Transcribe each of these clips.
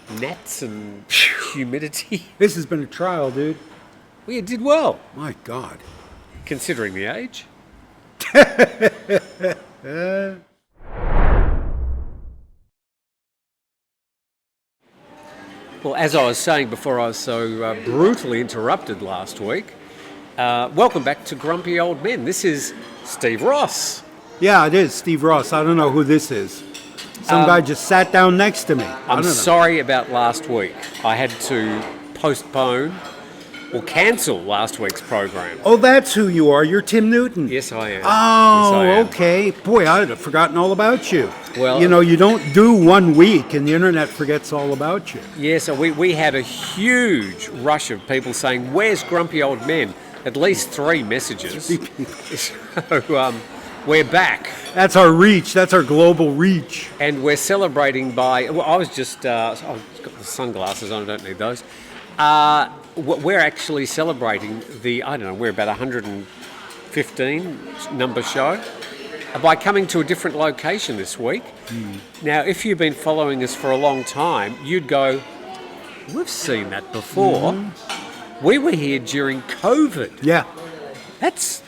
gnats and humidity. This has been a trial, dude. Well, you did well, My God. considering the age. Well, as I was saying before I was so brutally interrupted last week, welcome back to Grumpy Old Men. This is Steve Ross. Yeah, it is Steve Ross. I don't know who this is. Some guy just sat down next to me. I'm sorry about last week. I had to postpone or cancel last week's program. Oh, that's who you are. You're Tim Newton. Yes, I am. Oh, Yes, I am. okay. Boy, I'd have forgotten all about you. Well, you know, you don't do 1 week and the internet forgets all about you. Yeah, so we had a huge rush of people saying, "Where's Grumpy Old Men?" At least 3 messages. So we're back. That's our reach. That's our global reach. And we're celebrating by... Well, I was just... I've got the sunglasses on, I don't need those. We're actually celebrating we're about 115 number show by coming to a different location this week. Now, if you've been following us for a long time, you'd go, we've seen that before. We were here during COVID. Yeah. That's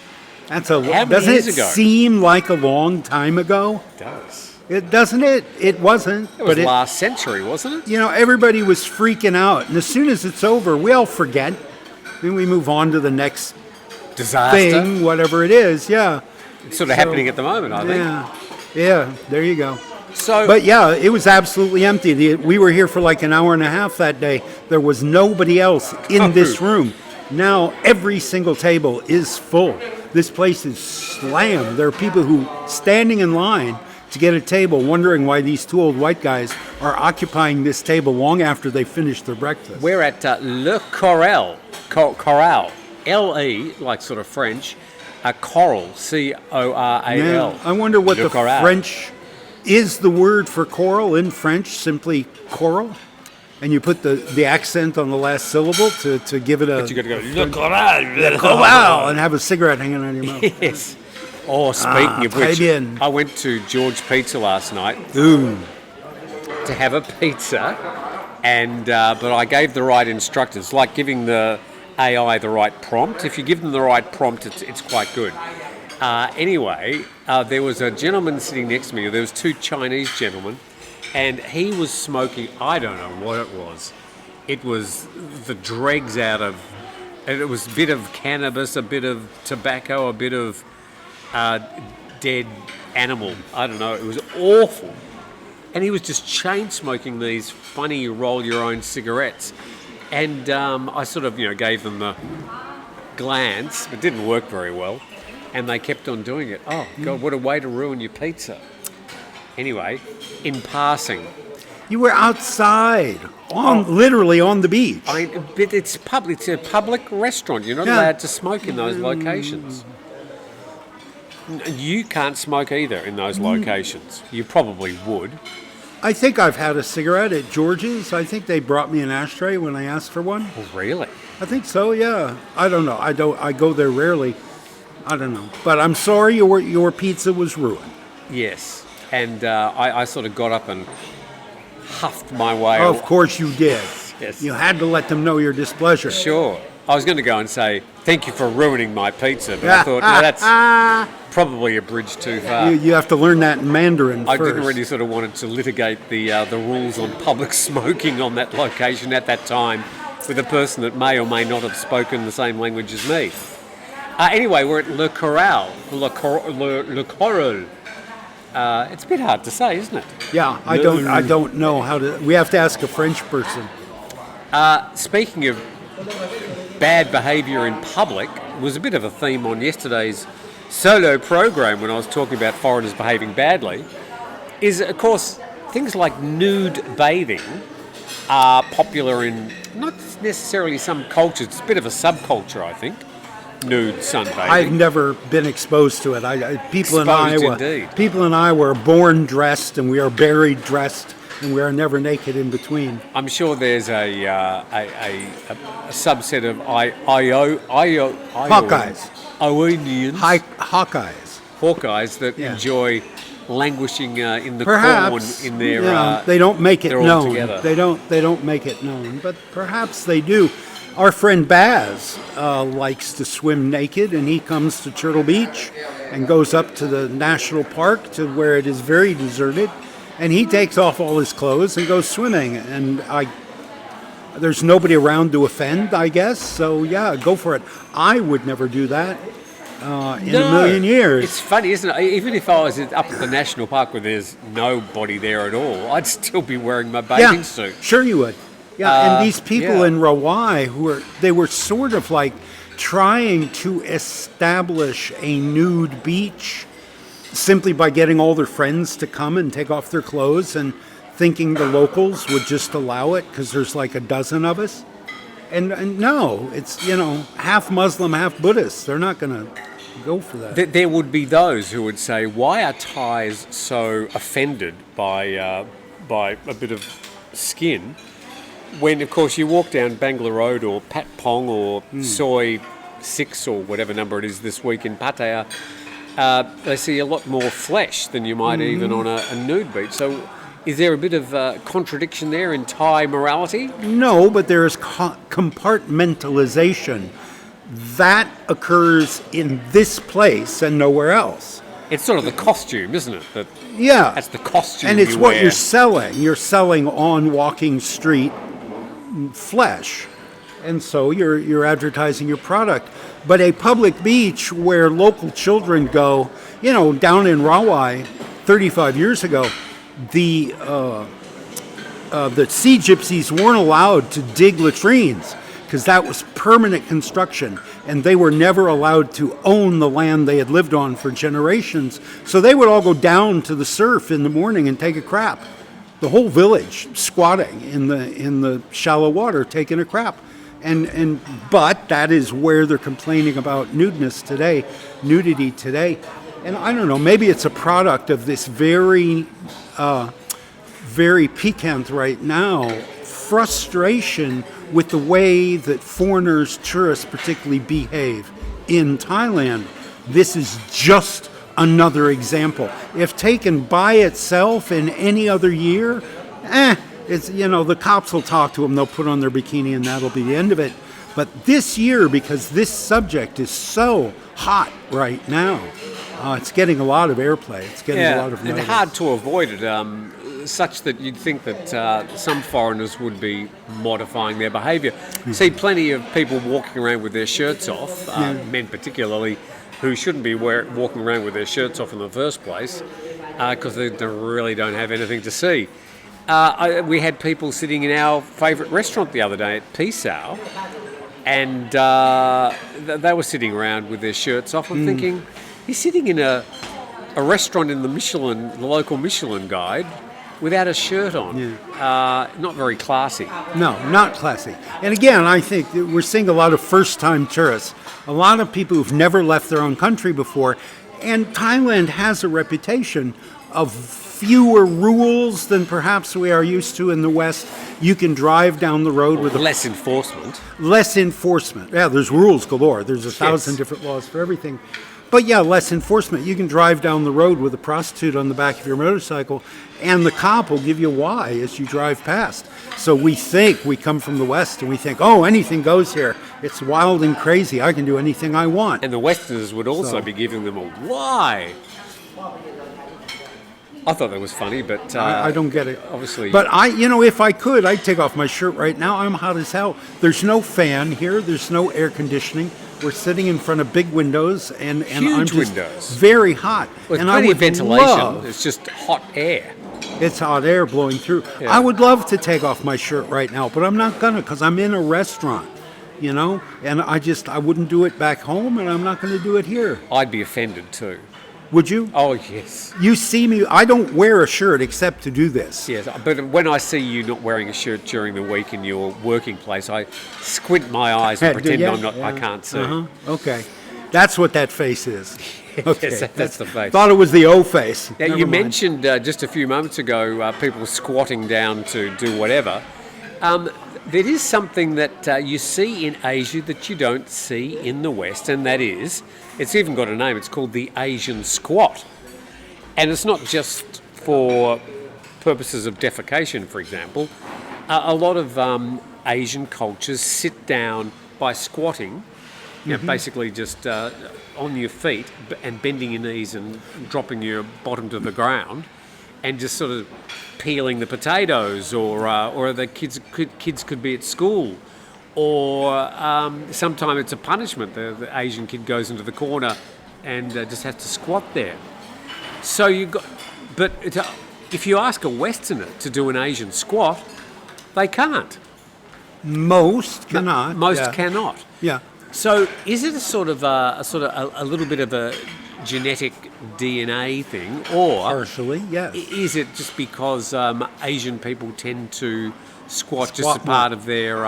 How many doesn't years it ago? seem like a long time ago? It does. It doesn't it? It wasn't. It was last century, wasn't it? You know, everybody was freaking out, and as soon as it's over, we all forget. Then we move on to the next Disaster. thing, whatever it is. Yeah. It's sort of happening at the moment, I think. Yeah. There you go. So, But yeah, it was absolutely empty. We were here for like an hour and a half that day. There was nobody else in this room. Now every single table is full. This place is slammed. There are people who standing in line to get a table, wondering why these 2 old white guys are occupying this table long after they finished their breakfast. we're at Le Corral, L-E, like sort of French, Coral, C-O-R-A-L. Yeah, I wonder what Le the Corral. French is. The word for coral in French simply coral, and you put the accent on the last syllable to give it a But you got to go, Le Corral, Le wow, and have a cigarette hanging on your mouth. Yes. Oh, speaking of très which, bien. I went to George Pizza last night Ooh. to have a pizza, and but I gave the right instructions, like giving the AI the right prompt. If you give them the right prompt, it's quite good. Anyway, there was a gentleman sitting next to me. There was 2 Chinese gentlemen, and he was smoking, I don't know what it was. It was the dregs out of, and it was a bit of cannabis, a bit of tobacco, a bit of dead animal. I don't know. It was awful. And he was just chain smoking these funny roll your own cigarettes. And I sort of, gave them the glance. It didn't work very well. And they kept on doing it. Oh, God, what a way to ruin your pizza. Anyway, in passing. You were outside, literally on the beach. But it's public. It's a public restaurant. You're not allowed to smoke in those locations. You can't smoke either in those locations. You probably would. I think I've had a cigarette at George's. I think they brought me an ashtray when I asked for one. Oh, really? I think so, yeah. I don't know. I go there rarely. I don't know. But I'm sorry your pizza was ruined. Yes. And I sort of got up and huffed my way. Oh, of course you did. Yes. You had to let them know your displeasure. Sure. I was going to go and say, thank you for ruining my pizza, but I thought, no, that's probably a bridge too far. You have to learn that in Mandarin I first. didn't really sort of wanted to litigate the rules on public smoking on that location at that time with a person that may or may not have spoken the same language as me. Anyway, we're at Le Corral. Le Coral. It's a bit hard to say, isn't it? Yeah, I don't know how to. We have to ask a French person. Speaking of bad behaviour in public, was a bit of a theme on yesterday's solo program when I was talking about foreigners behaving badly, is, of course, things like nude bathing are popular in not necessarily some cultures. It's a bit of a subculture, I think. Nude sunbathing. I've never been exposed to it. People in Iowa were born dressed, and we are buried dressed, and we are never naked in between. I'm sure there's a subset of Hawkeyes. Ionians. Hawkeyes. Hawkeyes that enjoy languishing in the Perhaps corn in their. they don't make it they're all known. together. They don't make it known, but perhaps they do. Our friend Baz likes to swim naked, and he comes to Turtle Beach and goes up to the national park to where it is very deserted, and he takes off all his clothes and goes swimming. And there's nobody around to offend, I guess. So yeah, go for it. I would never do that in a million years. It's funny, isn't it? Even if I was up at the national park where there's nobody there at all, I'd still be wearing my bathing suit. Sure you would. Yeah, and these people yeah. in Rawai they were sort of like trying to establish a nude beach simply by getting all their friends to come and take off their clothes and thinking the locals would just allow it because there's like a dozen of us. And no, it's, half Muslim, half Buddhist. They're not going to go for that. There would be those who would say, why are Thais so offended by a bit of skin when, of course, you walk down Bangla Road or Pat Pong or Soi 6 or whatever number it is this week in Pattaya, they see a lot more flesh than you might even on a nude beach. So is there a bit of contradiction there in Thai morality? No, but there is compartmentalization. That occurs in this place and nowhere else. It's sort of the costume, isn't it? Yeah. That's the costume and it's you what wear. you're selling. You're selling on walking street flesh. And so you're advertising your product. But a public beach where local children go, down in Rawai 35 years ago, the sea gypsies weren't allowed to dig latrines because that was permanent construction, and they were never allowed to own the land they had lived on for generations. So they would all go down to the surf in the morning and take a crap. The whole village squatting in the shallow water taking a crap. But that is where they're complaining about nudity today. And I don't know, maybe it's a product of this very piquant right now frustration with the way that foreigners, tourists particularly, behave in Thailand. This is just another example. If taken by itself in any other year, it's, the cops will talk to them, they'll put on their bikini and that'll be the end of it. But this year, because this subject is so hot right now, it's getting a lot of airplay. It's getting a lot of notice. And hard to avoid it, such that you'd think that some foreigners would be modifying their behaviour. See plenty of people walking around with their shirts off, men particularly, who shouldn't be walking around with their shirts off in the first place because they really don't have anything to see. We had people sitting in our favourite restaurant the other day at Pisau, and they were sitting around with their shirts off. I'm thinking, he's sitting in a restaurant in the local Michelin guide, without a shirt on. Not very classy. No, not classy. And again, I think that we're seeing a lot of first-time tourists, a lot of people who've never left their own country before, and Thailand has a reputation of fewer rules than perhaps we are used to in the West. You can drive down the road with less enforcement. Less enforcement. Yeah, there's rules galore. There's 1,000 different laws for everything. But yeah, less enforcement. You can drive down the road with a prostitute on the back of your motorcycle, and the cop will give you why as you drive past. So we come from the West, and we think, oh, anything goes here. It's wild and crazy. I can do anything I want. And the Westerners would also be giving them a why. I thought that was funny, but I don't get it. Obviously. But if I could, I'd take off my shirt right now. I'm hot as hell. There's no fan here. There's no air conditioning. We're sitting in front of big windows, and I'm just windows. Very hot. With and plenty I would of ventilation. love, It's just hot air. It's hot air blowing through. Yeah. I would love to take off my shirt right now, but I'm not gonna because I'm in a restaurant, and I wouldn't do it back home, and I'm not going to do it here. I'd be offended too. Would you? Oh, yes. You see me, I don't wear a shirt except to do this. Yes, but when I see you not wearing a shirt during the week in your working place, I squint my eyes and pretend I can't see. Okay. That's what that face is. Okay. Yes, that's the face. Thought it was the O face. Now, you mentioned just a few moments ago people squatting down to do whatever. There is something that you see in Asia that you don't see in the West, and that is, it's even got a name, it's called the Asian squat. And it's not just for purposes of defecation, for example. A lot of Asian cultures sit down by squatting, basically just on your feet and bending your knees and dropping your bottom to the ground, and just sort of peeling the potatoes, or the kids could be at school, or sometimes it's a punishment. The Asian kid goes into the corner and just has to squat there. So if you ask a Westerner to do an Asian squat, they can't. Most cannot. Most cannot. Yeah. So is it a little bit of a genetic DNA thing, or Partially, yes. is it just because Asian people tend to squat just as more. part of their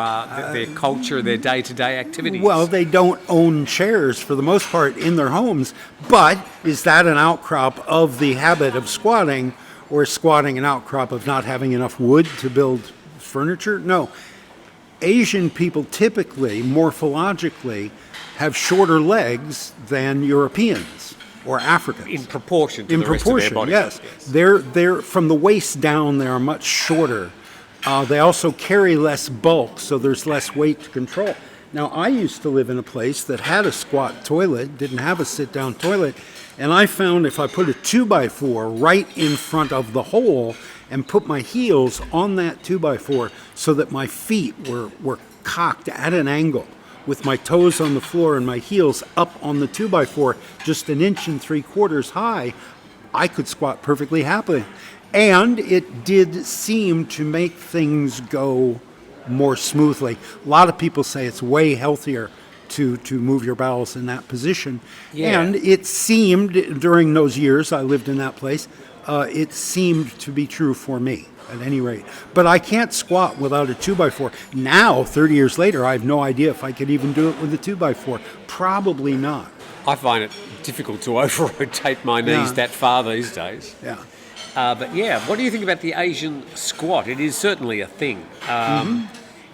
culture, their day-to-day activities? Well, they don't own chairs for the most part in their homes, but is that an outcrop of the habit of squatting, or is squatting an outcrop of not having enough wood to build furniture? No. Asian people typically, morphologically, have shorter legs than Europeans or Africans. In proportion to the rest of their body. Yes. They're from the waist down, they are much shorter. They also carry less bulk, so there's less weight to control. Now, I used to live in a place that had a squat toilet, didn't have a sit-down toilet, and I found if I put a 2x4 right in front of the hole and put my heels on that 2x4 so that my feet were cocked at an angle with my toes on the floor and my heels up on the 2x4 just 1 3/4 inches high, I could squat perfectly happily. And it did seem to make things go more smoothly. A lot of people say it's way healthier to move your bowels in that position. Yeah. And it seemed, during those years I lived in that place, it seemed to be true for me, at any rate. But I can't squat without a 2x4. Now, 30 years later, I have no idea if I could even do it with a 2x4. Probably not. I find it difficult to over-rotate my knees that far these days. Yeah. But yeah, what do you think about the Asian squat? It is certainly a thing.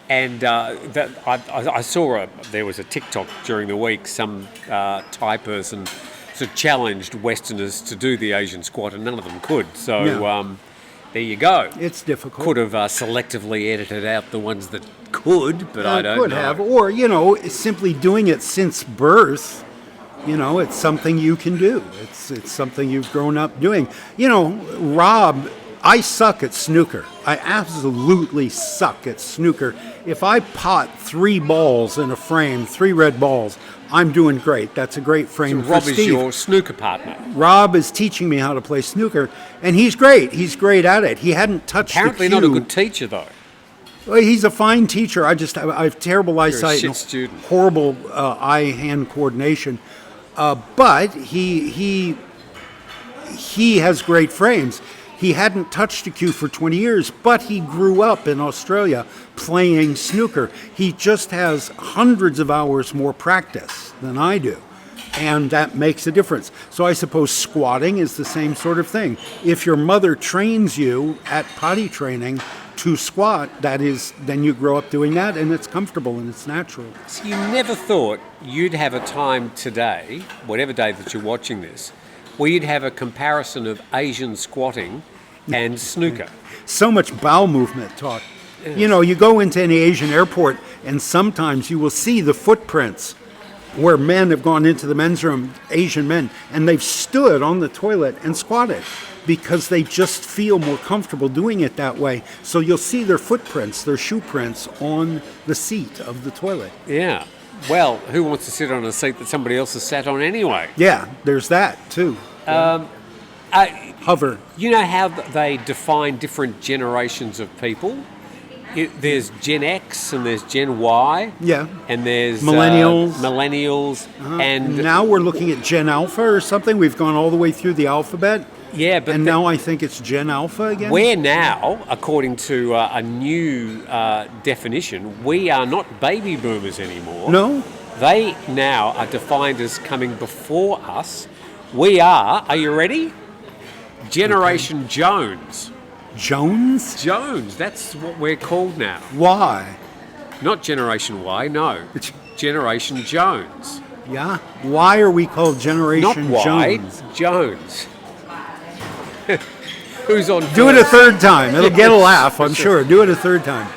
And that I saw there was a TikTok during the week. Some Thai person sort of challenged Westerners to do the Asian squat, and none of them could. So there you go. It's difficult. Could have selectively edited out the ones that could, but I don't could know. have, or simply doing it since birth. It's something you can do. It's something you've grown up doing. Rob, I suck at snooker. I absolutely suck at snooker. If I pot 3 balls in a frame, 3 red balls, I'm doing great. That's a great frame So for Rob Steve. is your snooker partner. Rob is teaching me how to play snooker, and he's great. He's great at it. He hadn't touched Apparently the cue. not a good teacher, though. Well, he's a fine teacher. I have terrible eyesight shit and student. horrible eye-hand coordination. But he has great frames. He hadn't touched a cue for 20 years, but he grew up in Australia playing snooker. He just has hundreds of hours more practice than I do, and that makes a difference. So I suppose squatting is the same sort of thing. If your mother trains you at potty training to squat, then you grow up doing that, and it's comfortable and it's natural. So you never thought you'd have a time today, whatever day that you're watching this, where you'd have a comparison of Asian squatting and snooker. So much bowel movement talk. You go into any Asian airport and sometimes you will see the footprints where men have gone into the men's room, Asian men, and they've stood on the toilet and squatted because they just feel more comfortable doing it that way. So you'll see their footprints, their shoe prints on the seat of the toilet. Yeah. Well, who wants to sit on a seat that somebody else has sat on anyway? Yeah, there's that too. Hover. You know how they define different generations of people? There's Gen X and there's Gen Y. Yeah. And there's Millennials. And now we're looking at Gen Alpha or something. We've gone all the way through the alphabet. Yeah, but now I think it's Gen Alpha again. We're now, according to a new definition, we are not baby boomers anymore. No. They now are defined as coming before us. We are you ready? Generation Jones. Jones? Jones, that's what we're called now. Why? Not Generation Y, no. Generation Jones. Yeah? Why are we called Generation Not Y, Jones? Jones. Who's on Do it a first? third time. It'll get a laugh, I'm sure. Do it a third time.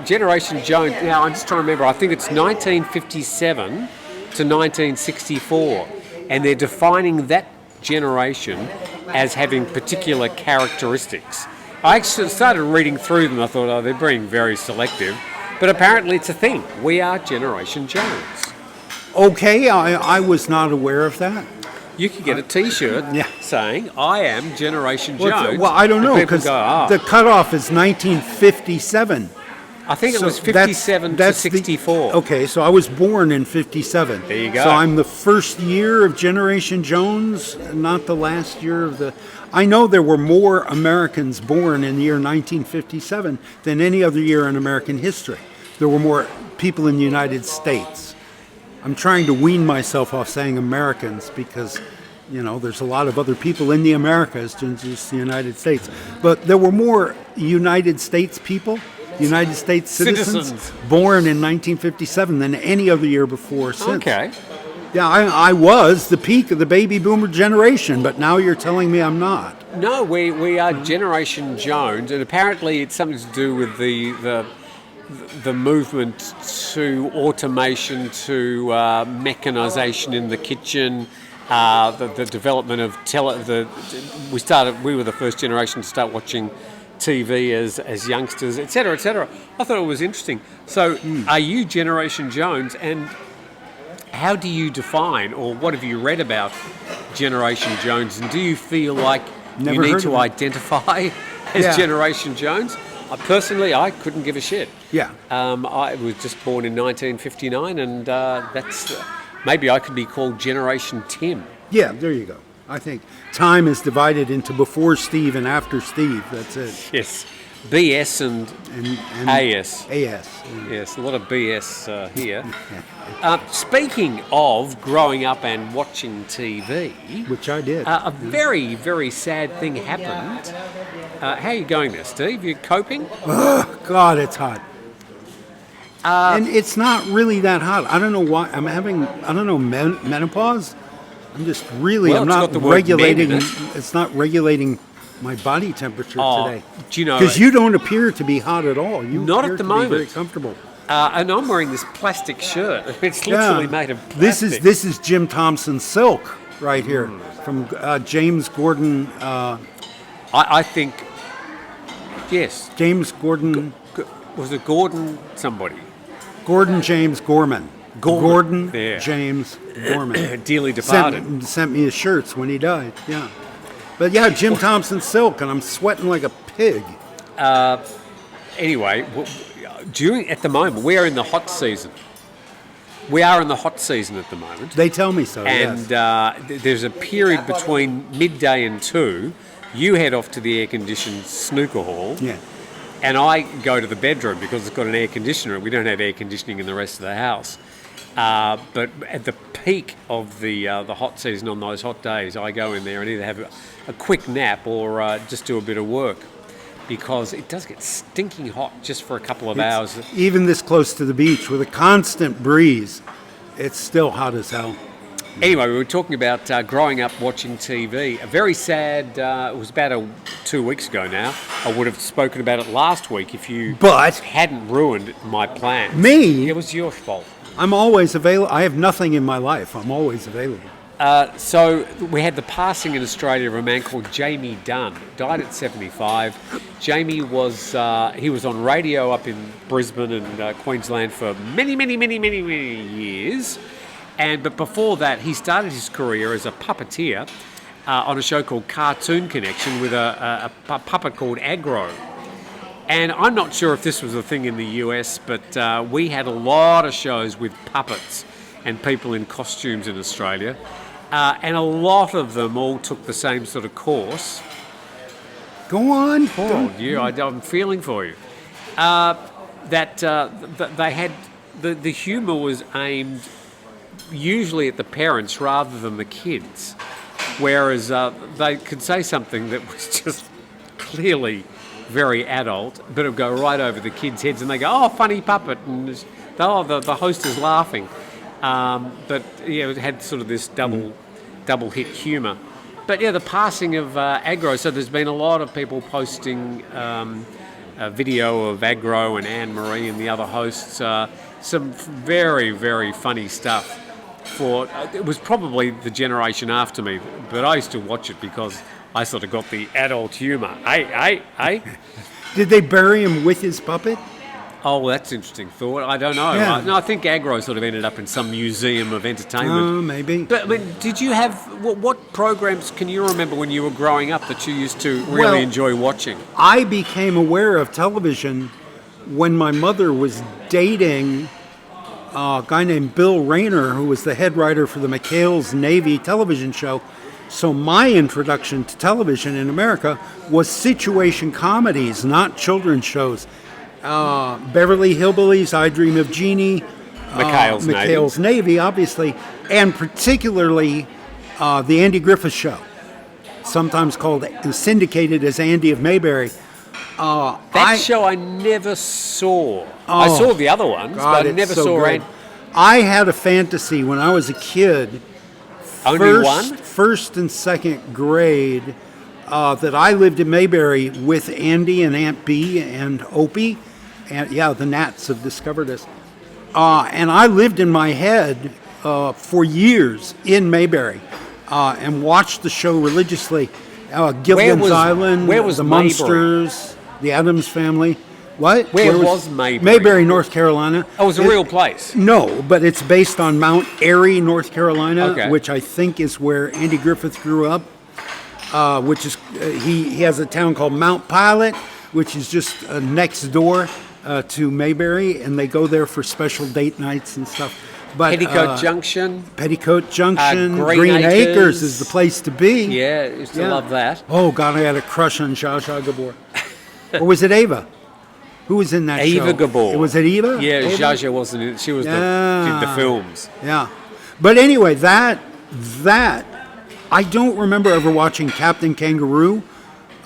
Generation Jones. Now, I'm just trying to remember. I think it's 1957 to 1964. And they're defining that generation as having particular characteristics. I actually started reading through them. I thought, oh, they're being very selective. But apparently it's a thing. We are Generation Jones. Okay, I was not aware of that. You could get a T-shirt Yeah. saying, I am Generation Jones. Well, I don't know, and people because go, "Ah." the cutoff is 1957. I think it So was 57 to 64. Okay, so I was born in 57. There you go. So I'm the first year of Generation Jones, not the last year of the... I know there were more Americans born in the year 1957 than any other year in American history. There were more people in the United States. I'm trying to wean myself off saying Americans because, there's a lot of other people in the Americas than just the United States. But there were more United States people, United States citizens born in 1957 than any other year before since. Okay. Yeah, I was the peak of the baby boomer generation, but now you're telling me I'm not. No, we are Generation Jones, and apparently it's something to do with the movement to automation, to mechanisation in the kitchen, the development of we were the first generation to start watching TV as youngsters, etc., etc. I thought it was interesting. So, are you Generation Jones, and how do you define, or what have you read about Generation Jones, and do you feel like Never you need heard to of it. identify as Yeah. Generation Jones? Personally, I couldn't give a shit. Yeah. I was just born in 1959, and that's maybe I could be called Generation Tim. Yeah, there you go. I think time is divided into before Steve and after Steve. That's it. Yes, BS and AS. AS. Yes, a lot of BS here. Speaking of growing up and watching TV, Which I did. a very, very sad thing happened. How are you going there, Steve? You coping? God, it's hot. And it's not really that hot. I don't know why. I'm having, menopause. I'm just really, Well, I'm it's not got the word regulating, men in it. it's not regulating my body temperature today. Do you know? Because you don't appear to be hot at all. You Not at appear the to moment. Be very comfortable. And I'm wearing this plastic shirt. It's literally made of plastic. This is Jim Thompson silk right here from James Gordon. I think, yes. James Gordon. Was it Gordon somebody? Gordon James Gorman. Gorman, there. James Gorman. Dearly departed. Sent me his shirts when he died. Yeah. But yeah, Jim Thompson silk, and I'm sweating like a pig. Anyway, at the moment, we are in the hot season. We are in the hot season at the moment. They tell me so. And yes. there's a period between midday and 2. You head off to the air-conditioned snooker hall. Yeah. And I go to the bedroom because it's got an air conditioner. We don't have air conditioning in the rest of the house. But at the peak of the hot season on those hot days, I go in there and either have a quick nap or just do a bit of work, because it does get stinking hot just for a couple of hours. Even this close to the beach with a constant breeze, it's still hot as hell. Anyway, we were talking about growing up watching TV. A very sad, it was about 2 weeks ago now. I would have spoken about it last week if you hadn't ruined my plans. Me? It was your fault. I'm always available. I have nothing in my life. I'm always available. So we had the passing in Australia of a man called Jamie Dunn. Died at 75. Jamie was he was on radio up in Brisbane and Queensland for many, many, many, many, many years. But before that, he started his career as a puppeteer on a show called Cartoon Connection with a puppet called Agro. And I'm not sure if this was a thing in the US, but we had a lot of shows with puppets and people in costumes in Australia. And a lot of them all took the same sort of course. Go on. I'm feeling for you. That they had the humour was aimed usually at the parents rather than the kids, whereas they could say something that was just clearly very adult, but it would go right over the kids' heads, and they go, "Oh, funny puppet," and the host is laughing. But yeah, it had sort of this double hit humour. But yeah, the passing of Agro. So there's been a lot of people posting a video of Agro and Anne Marie and the other hosts. Some very, very funny stuff. It was probably the generation after me, but I used to watch it because I sort of got the adult humour. Hey. Did they bury him with his puppet? Oh, that's an interesting thought. I don't know. Yeah. No, I think Agro sort of ended up in some museum of entertainment. Oh, maybe. But I mean, did you have what programs can you remember when you were growing up that you used to really enjoy watching? I became aware of television when my mother was dating a guy named Bill Rayner, who was the head writer for the McHale's Navy television show. So my introduction to television in America was situation comedies, not children's shows. Beverly Hillbillies, I Dream of Jeannie, McHale's Navy, obviously, and particularly the Andy Griffith Show, sometimes syndicated as Andy of Mayberry. That show I never saw. I saw the other ones, but I never saw Andy. I had a fantasy when I was a kid, first and second grade, that I lived in Mayberry with Andy and Aunt Bee and Opie. And the Nats have discovered us. And I lived in my head for years in Mayberry and watched the show religiously. Gilligan's Island, where was the Mayberry? Munsters, the Addams Family. What? Where was Mayberry? Mayberry, North Carolina. Oh, it was a real place? No, but it's based on Mount Airy, North Carolina, which I think is where Andy Griffith grew up. Which is he has a town called Mount Pilot, which is just next door to Mayberry, and they go there for special date nights and stuff. But Petticoat Junction, Green Acres is the place to be. Yeah, I used to love that. Oh God, I had a crush on Zsa Zsa Gabor. Or was it Ava? Who was in that show? Eva Gabor. Was it Eva? Yeah, Zsa Zsa wasn't in it. She was did the films. Yeah. But anyway, that I don't remember ever watching Captain Kangaroo.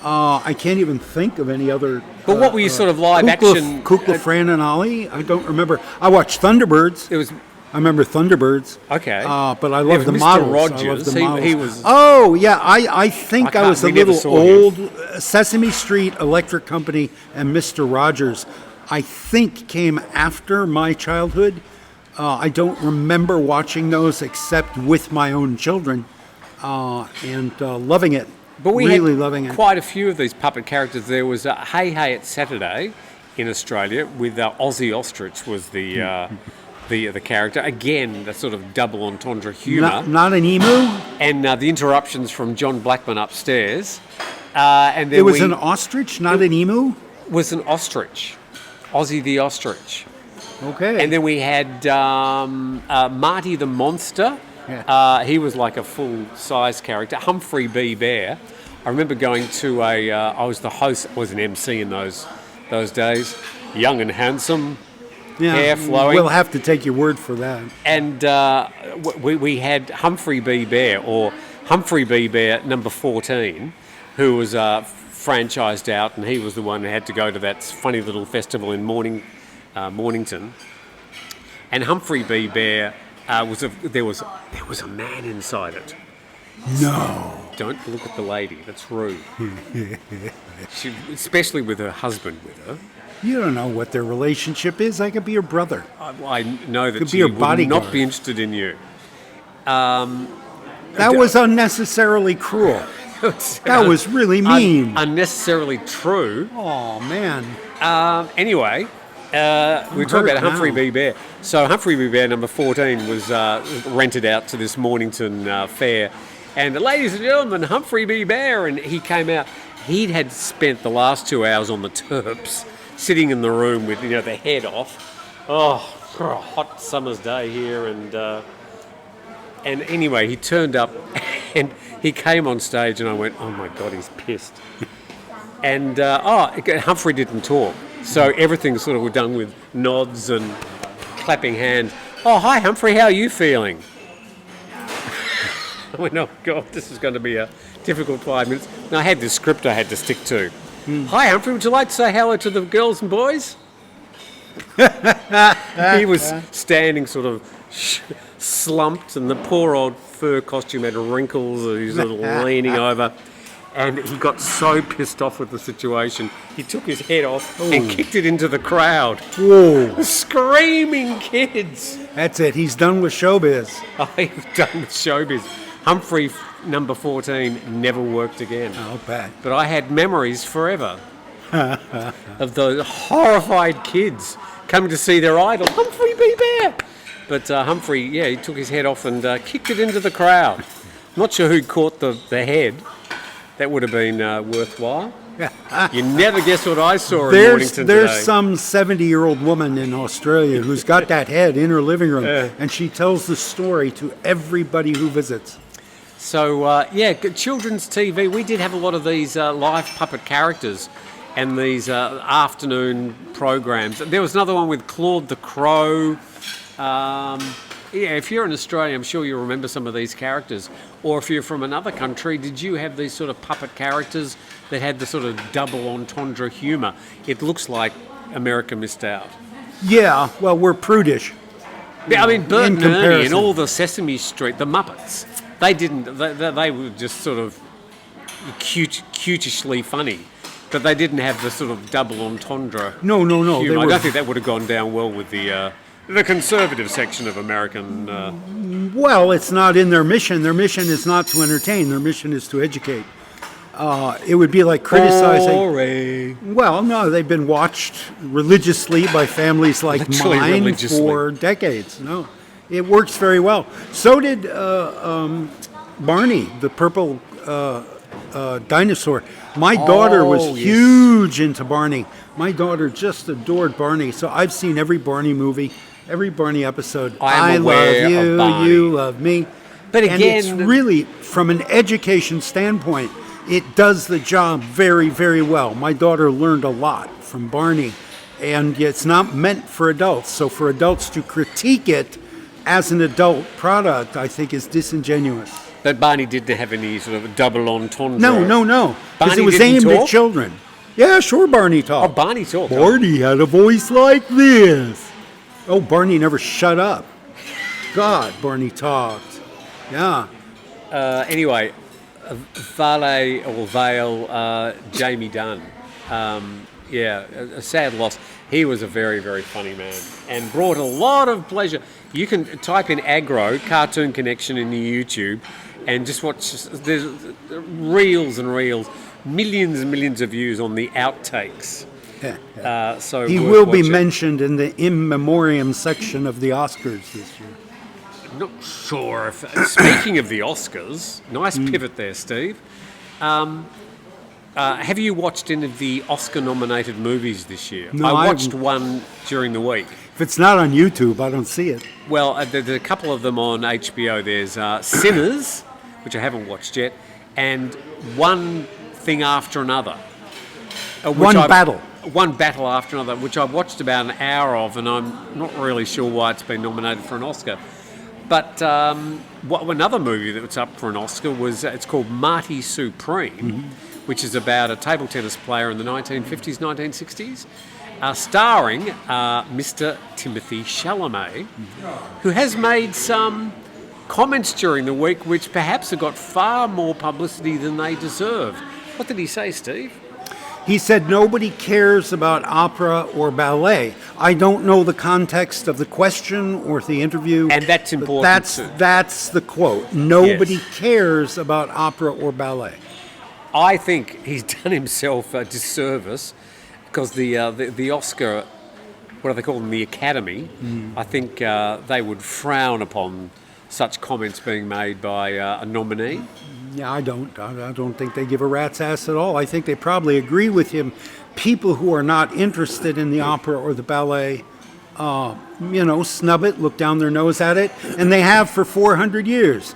I can't even think of any other. But what were you sort of live action? Kukla, Fran, and Ollie? I don't remember. I watched Thunderbirds. I remember Thunderbirds. Okay. But I love the models. Rogers. He was. Oh yeah, I think I was a little old. Sesame Street, Electric Company, and Mr. Rogers, I think came after my childhood. I don't remember watching those except with my own children, and loving it. But we really had loving it. Quite a few of these puppet characters. There was Hey Hey It's Saturday in Australia with Ozzy Ostrich was the character. Again, the sort of double entendre humour. Not an emu? And the interruptions from John Blackman upstairs. And then it was an ostrich, not an emu? Was an ostrich. Ozzy the Ostrich. Okay. And then we had Marty the Monster. Yeah. He was like a full-size character. Humphrey B. Bear. I remember going to I was the host, I was an MC in those days. Young and handsome, hair flowing. We'll have to take your word for that. And we had Humphrey B. Bear, or Humphrey B. Bear number 14, who was franchised out, and he was the one who had to go to that funny little festival in Mornington. And Humphrey B. Bear there was a man inside it. No. Don't look at the lady. That's rude. She, especially with her husband with her. You don't know what their relationship is. I could be your brother. I know that Could be she your would bodyguard. not be interested in you. That was unnecessarily cruel. That was really mean. Unnecessarily true. Oh, man. Anyway, we talk about Humphrey B. Bear. So Humphrey B. Bear number 14 was rented out to this Mornington fair. And ladies and gentlemen, Humphrey B. Bear. And he came out. He had spent the last 2 hours on the Terps, sitting in the room with the head off. Oh, for a hot summer's day here. And anyway, he turned up and he came on stage and I went, oh my God, he's pissed. And Humphrey didn't talk. So everything sort of was done with nods and clapping hands. Oh, hi, Humphrey, how are you feeling? I went, oh, God, this is going to be a difficult 5 minutes. And I had this script I had to stick to. Hi, Humphrey, would you like to say hello to the girls and boys? He was standing sort of slumped, and the poor old fur costume had wrinkles, he was sort of leaning over. And he got so pissed off with the situation, he took his head off and kicked it into the crowd. Whoa. Screaming kids. That's it. He's done with showbiz. He's done with showbiz. Humphrey, number 14, never worked again. I'll bet. But I had memories forever of those horrified kids coming to see their idol, Humphrey B. Bear. But Humphrey, he took his head off and kicked it into the crowd. Not sure who caught the head. That would have been worthwhile. You never guess what I saw in Mornington today. There's some 70-year-old woman in Australia who's got that head in her living room, and she tells the story to everybody who visits. So, children's TV, we did have a lot of these live puppet characters and these afternoon programs. There was another one with Claude the Crow. If you're in Australia, I'm sure you'll remember some of these characters. Or if you're from another country, did you have these sort of puppet characters that had the sort of double entendre humour? It looks like America missed out. Yeah, well, we're prudish. Yeah, I mean, Bert and Ernie and all the Sesame Street, the Muppets, they were just sort of cutishly funny. But they didn't have the sort of double entendre. No. Humour. I don't think that would have gone down well with the conservative section of American... Well, it's not in their mission. Their mission is not to entertain. Their mission is to educate. It would be like criticizing... Boring. Well, no, they've been watched religiously by families like mine for decades. No, it works very well. So did Barney, the purple dinosaur. My daughter was huge into Barney. My daughter just adored Barney. So I've seen every Barney movie, every Barney episode. I love you, you love me. But again, and it's really, from an education standpoint, it does the job very, very well. My daughter learned a lot from Barney, and it's not meant for adults. So for adults to critique it as an adult product, I think is disingenuous. But Barney didn't have any sort of double entendre. No. Because it was aimed at children. Yeah, sure, Barney talked. Oh, Barney talked. Barney had a voice like this. Oh, Barney never shut up. God, Barney talked. Yeah. Anyway, Jamie Dunn. A sad loss. He was a very, very funny man and brought a lot of pleasure. You can type in Agro, Cartoon Connection in the YouTube, and just watch. There's reels and reels, millions and millions of views on the outtakes. So he will be mentioned in the in memoriam section of the Oscars this year. Not sure if. Speaking of the Oscars, nice pivot there, Steve. Have you watched any of the Oscar-nominated movies this year? No, I watched one during the week. If it's not on YouTube, I don't see it. Well, there's a couple of them on HBO. There's Sinners, which I haven't watched yet, and One Thing After Another. One battle after another, which I've watched about an hour of, and I'm not really sure why it's been nominated for an Oscar. But another movie that was up for an Oscar was, it's called Marty Supreme, which is about a table tennis player in the 1950s, 1960s, starring Mr. Timothée Chalamet, who has made some comments during the week which perhaps have got far more publicity than they deserve. What did he say, Steve? He said nobody cares about opera or ballet. I don't know the context of the question or the interview. And that's important. That's the quote. Nobody cares about opera or ballet. I think he's done himself a disservice because the Oscar, what do they call them, the Academy, I think they would frown upon such comments being made by a nominee. Yeah, I don't think they give a rat's ass at all. I think they probably agree with him. People who are not interested in the opera or the ballet, snub it, look down their nose at it, and they have for 400 years.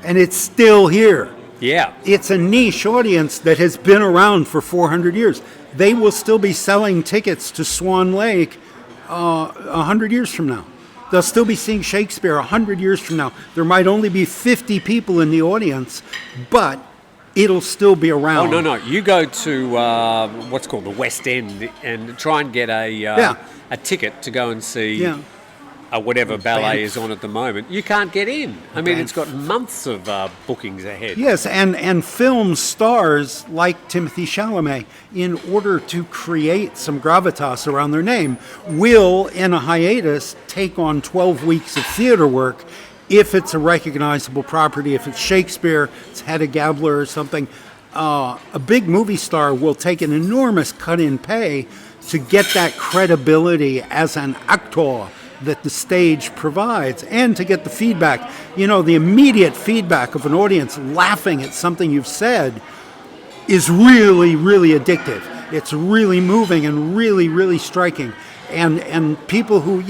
And it's still here. Yeah. It's a niche audience that has been around for 400 years. They will still be selling tickets to Swan Lake 100 years from now. They'll still be seeing Shakespeare 100 years from now. There might only be 50 people in the audience, but it'll still be around. Oh, no. You go to what's called the West End and try and get a ticket to go and see whatever ballet Banff. is on at the moment, you can't get in. I mean, it's got months of bookings ahead. Yes, and film stars like Timothy Chalamet, in order to create some gravitas around their name, will, in a hiatus, take on 12 weeks of theater work if it's a recognizable property. If it's Shakespeare, it's Hedda Gabler or something. A big movie star will take an enormous cut in pay to get that credibility as an actor that the stage provides, and to get the feedback. The immediate feedback of an audience laughing at something you've said is really, really addictive. It's really moving and really, really striking. And people who,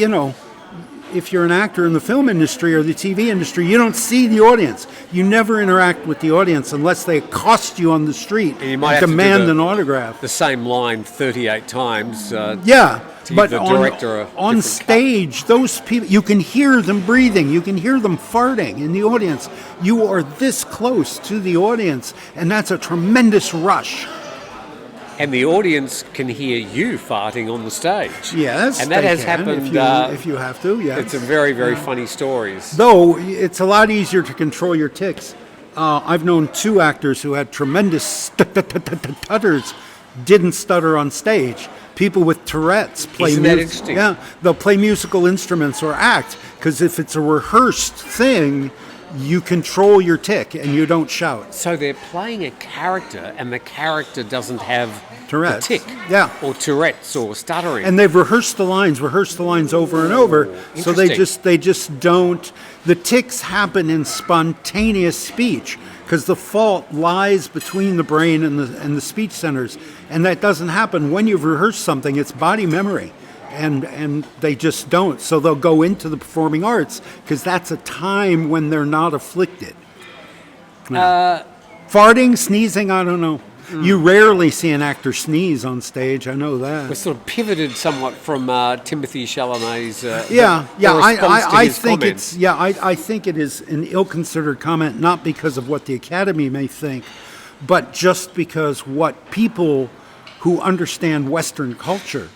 if you're an actor in the film industry or the TV industry, you don't see the audience. You never interact with the audience unless they accost you on the street And you might and have to do demand an autograph. The same line 38 times. Yeah, to but give the director a on different stage, those people, you can hear them breathing, you can hear them farting in the audience. You are this close to the audience, and that's a tremendous rush. And the audience can hear you farting on the stage. Yes, and that they has can, happened. if you have to. Yes, It's some very, very funny stories. though it's a lot easier to control your tics. I've known two actors who had tremendous stutters, didn't stutter on stage. People with Tourette's play Isn't that interesting? Yeah, they'll play musical instruments or act, because if it's a rehearsed thing, you control your tic and you don't shout. So they're playing a character, and the character doesn't have Tourette's. the tic, Yeah. or Tourette's, or stuttering. And they've rehearsed the lines over and over, so they interesting. just don't. The tics happen in spontaneous speech because the fault lies between the brain and the speech centers, and that doesn't happen when you've rehearsed something. It's body memory, and they just don't. So they'll go into the performing arts because that's a time when they're not afflicted. Farting, sneezing, I don't know. You rarely see an actor sneeze on stage. I know that. We're sort of pivoted somewhat from Timothy Chalamet's. the response to I his think comments. I think it is an ill-considered comment, not because of what the Academy may think, but just because what people who understand Western culture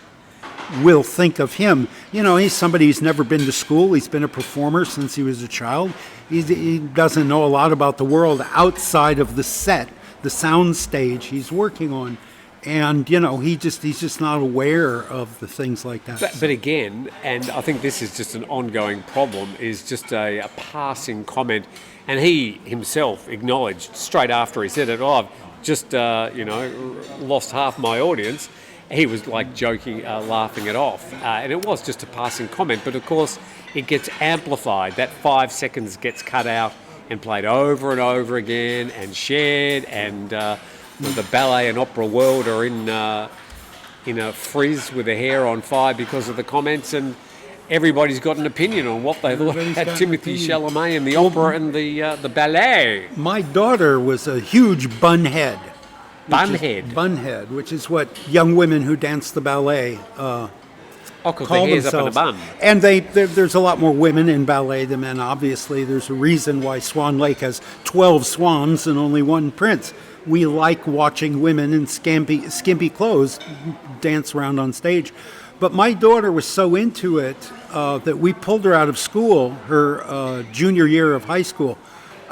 will think of him. He's somebody who's never been to school. He's been a performer since he was a child. He doesn't know a lot about the world outside of the set, the sound stage he's working on. And, he's just not aware of the things like that. But again, and I think this is just an ongoing problem, is just a passing comment. And he himself acknowledged straight after he said it, I've just, lost half my audience. He was like joking, laughing it off. And it was just a passing comment. But of course, it gets amplified. That 5 seconds gets cut out and played over and over again and shared. And the ballet and opera world are in a frizz with their hair on fire because of the comments. And everybody's got an opinion on what they thought about Timothy Chalamet and the opera and the ballet. My daughter was a huge bunhead. Bunhead. Which is what young women who dance the ballet Because call the hair's up in a themselves. bun. And there's a lot more women in ballet than men, obviously. There's a reason why Swan Lake has 12 swans and only one prince. We like watching women in skimpy clothes dance around on stage. But my daughter was so into it that we pulled her out of school, her junior year of high school,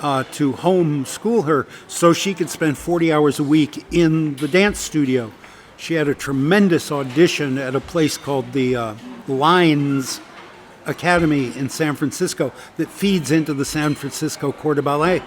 to homeschool her so she could spend 40 hours a week in the dance studio. She had a tremendous audition at a place called the Lines Academy in San Francisco that feeds into the San Francisco Corps de Ballet.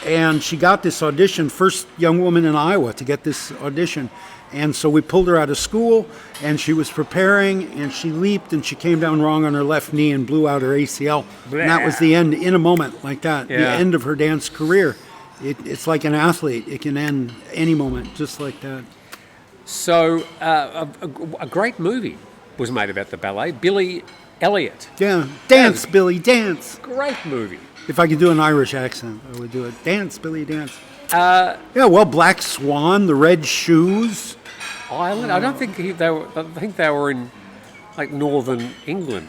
And she got this audition, first young woman in Iowa to get this audition. And so we pulled her out of school, and she was preparing, and she leaped, and she came down wrong on her left knee and blew out her ACL. And that was the end, in a moment like that, the end of her dance career. It's like an athlete. It can end any moment, just like that. So a great movie was made about the ballet. Billy Elliot. Yeah, dance, Billy, dance. Great movie. If I could do an Irish accent, I would do it. Dance, Billy, dance. Black Swan, The Red Shoes. Ireland. I don't think they were. I think they were in like northern England.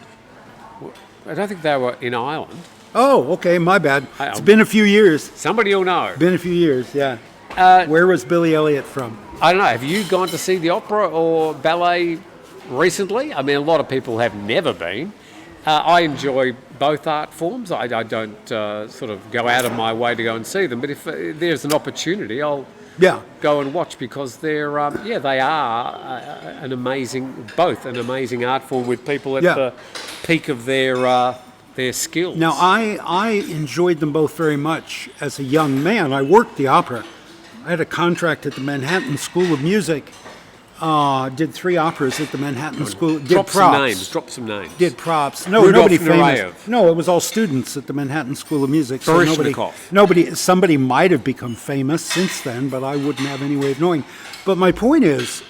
I don't think they were in Ireland. Oh, okay, my bad. It's been a few years. Somebody will know. Been a few years, yeah. Where was Billy Elliot from? I don't know. Have you gone to see the opera or ballet recently? I mean, a lot of people have never been. I enjoy both art forms. I don't sort of go out of my way to go and see them, but if there's an opportunity, I'll Yeah. go and watch because they are an amazing art form with people at Yeah. the peak of their skills. Now, I enjoyed them both very much as a young man. I worked the opera. I had a contract at the Manhattan School of Music. Did 3 operas at the Manhattan School. Did Drop props. some names. Drop some names. Did props. No, Rudolph nobody famous. Nureyev. No, it was all students at the Manhattan School of Music. So Baryshnikov. somebody might have become famous since then, but I wouldn't have any way of knowing. But my point is,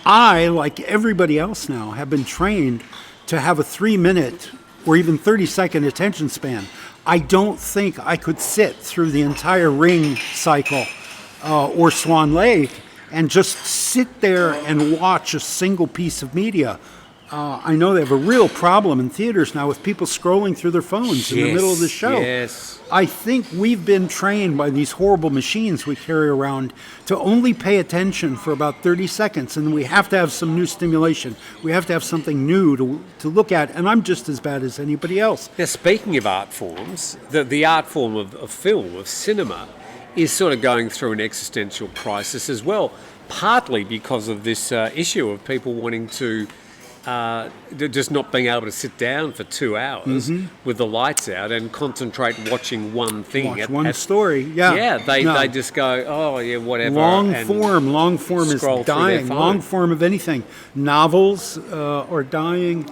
I, like everybody else now, have been trained to have a 3-minute or even 30-second attention span. I don't think I could sit through the entire Ring cycle or Swan Lake and just sit there and watch a single piece of media. I know they have a real problem in theaters now with people scrolling through their phones in the middle of the show. Yes. I think we've been trained by these horrible machines we carry around to only pay attention for about 30 seconds, and we have to have some new stimulation. We have to have something new to look at, and I'm just as bad as anybody else. Now, speaking of art forms, the art form of film, of cinema, is sort of going through an existential crisis as well, partly because of this issue of people wanting to just not being able to sit down for 2 hours with the lights out and concentrate watching one thing. Watch one story, yeah. Yeah, they just go, oh, yeah, whatever. Long form is scroll through their dying. phone. Long form of anything. Novels are dying.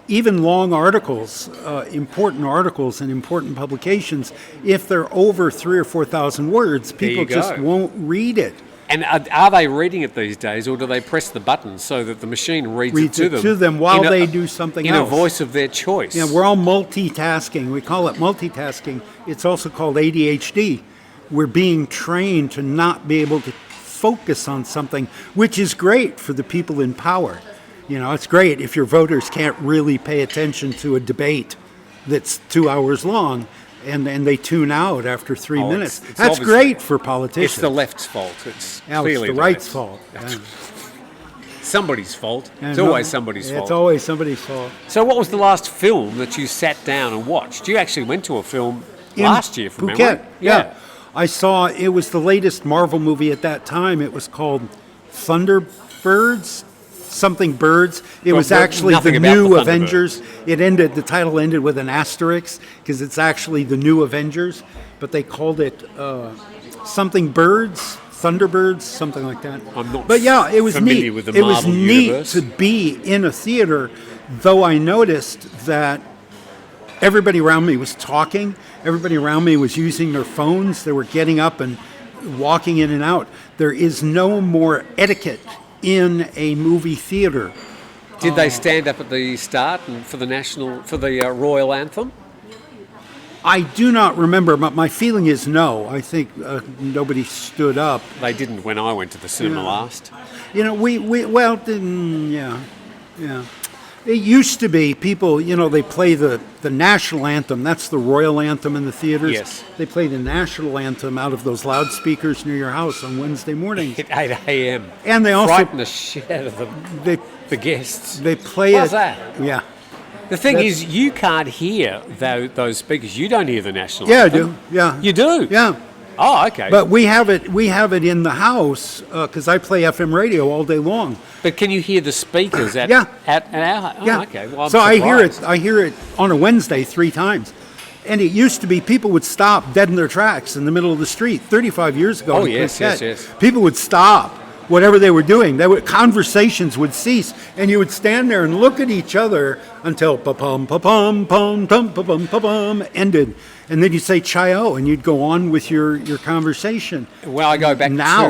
Even long articles, important articles and important publications, if they're over 3,000 or 4,000 words, people just won't read it. And are they reading it these days, or do they press the button so that the machine reads it to them while they do something else? In a voice of their choice. Yeah, we're all multitasking. We call it multitasking. It's also called ADHD. We're being trained to not be able to focus on something, which is great for the people in power. You know, it's great if your voters can't really pay attention to a debate that's 2 hours long and they tune out after 3 minutes. That's great for politicians. It's the left's fault. It's clearly the right's fault. Somebody's fault. It's always somebody's fault. It's always somebody's fault. So what was the last film that you sat down and watched? You actually went to a film last year from memory. Yeah. I saw, it was the latest Marvel movie at that time. It was called Thunderbirds. Something Birds. It was actually the new Avengers. The title ended with an asterisk because it's actually the new Avengers, but they called it something Birds, Thunderbirds, something like that. I'm not But yeah, it was familiar neat. with the It was Marvel neat universe. to be in a theater, though I noticed that everybody around me was talking. Everybody around me was using their phones. They were getting up and walking in and out. There is no more etiquette in a movie theater. Did they stand up at the start and for the royal anthem? I do not remember, but my feeling is no. I think nobody stood up. They didn't when I went to the cinema last. You know, yeah. It used to be people, they play the national anthem. That's the royal anthem in the theaters. Yes. They play the national anthem out of those loudspeakers near your house on Wednesday mornings. At 8 a.m. And they also frighten the shit out of the guests. They play What's it. that? Yeah. The thing is, you can't hear those speakers. You don't hear the national Yeah, I anthem. do. Yeah. You do? Yeah. Oh, okay. But we have it in the house because I play FM radio all day long. But can you hear the speakers at Yeah. at an hour? Oh, Yeah. okay. Well, I'm so surprised. I hear it on a Wednesday 3 times. And it used to be people would stop dead in their tracks in the middle of the street 35 years ago. Oh, in yes, Quintet. yes. People would stop whatever they were doing. Conversations would cease, and you would stand there and look at each other until pa-pum, pa-pum, pum, pum, pa-pum, pa-pum ended. And then you'd say chai-o, and you'd go on with your conversation. Well, I go back now,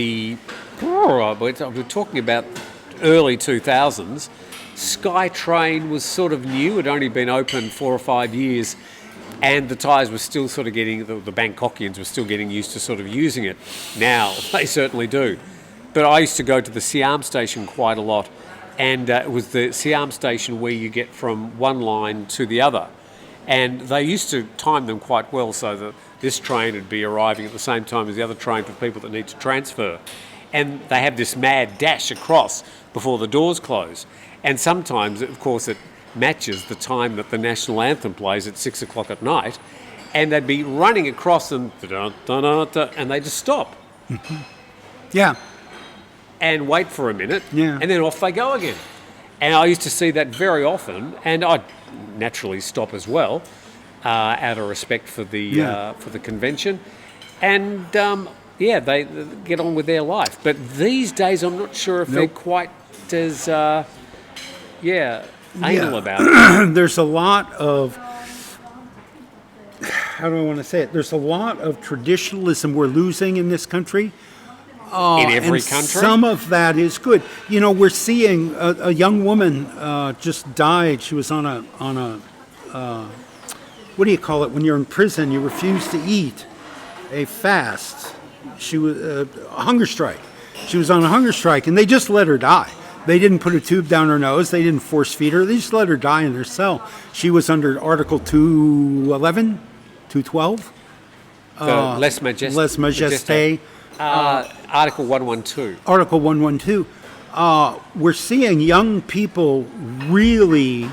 we're talking about early 2000s. SkyTrain was sort of new. It had only been open 4 or 5 years, and the Thais were still sort of the Bangkokians were still getting used to sort of using it. Now, they certainly do. But I used to go to the Siam station quite a lot, and it was the Siam station where you get from one line to the other. And they used to time them quite well so that this train would be arriving at the same time as the other train for people that need to transfer. and they have this mad dash across before the doors close. And sometimes, of course, it matches the time that the national anthem plays at 6 o'clock at night, and they'd be running across and they just stop. Yeah. And wait for a minute, Yeah. and then off they go again. And I used to see that very often, and I'd naturally stop as well, out of respect for the convention. And they get on with their life. But these days, I'm not sure if they're quite as anal about it. There's a lot of, how do I want to say it? There's a lot of traditionalism we're losing in this country. In every and country? Some of that is good. You know, we're seeing a young woman just died. She was on a what do you call it when you're in prison? You refuse to eat. A fast. She was a hunger strike. She was on a hunger strike, and they just let her die. They didn't put a tube down her nose. They didn't force feed her. They just let her die in their cell. She was under Article 211, 212. The Les Majestés. Les Majestés. Article 112. Article 112. We're seeing young people really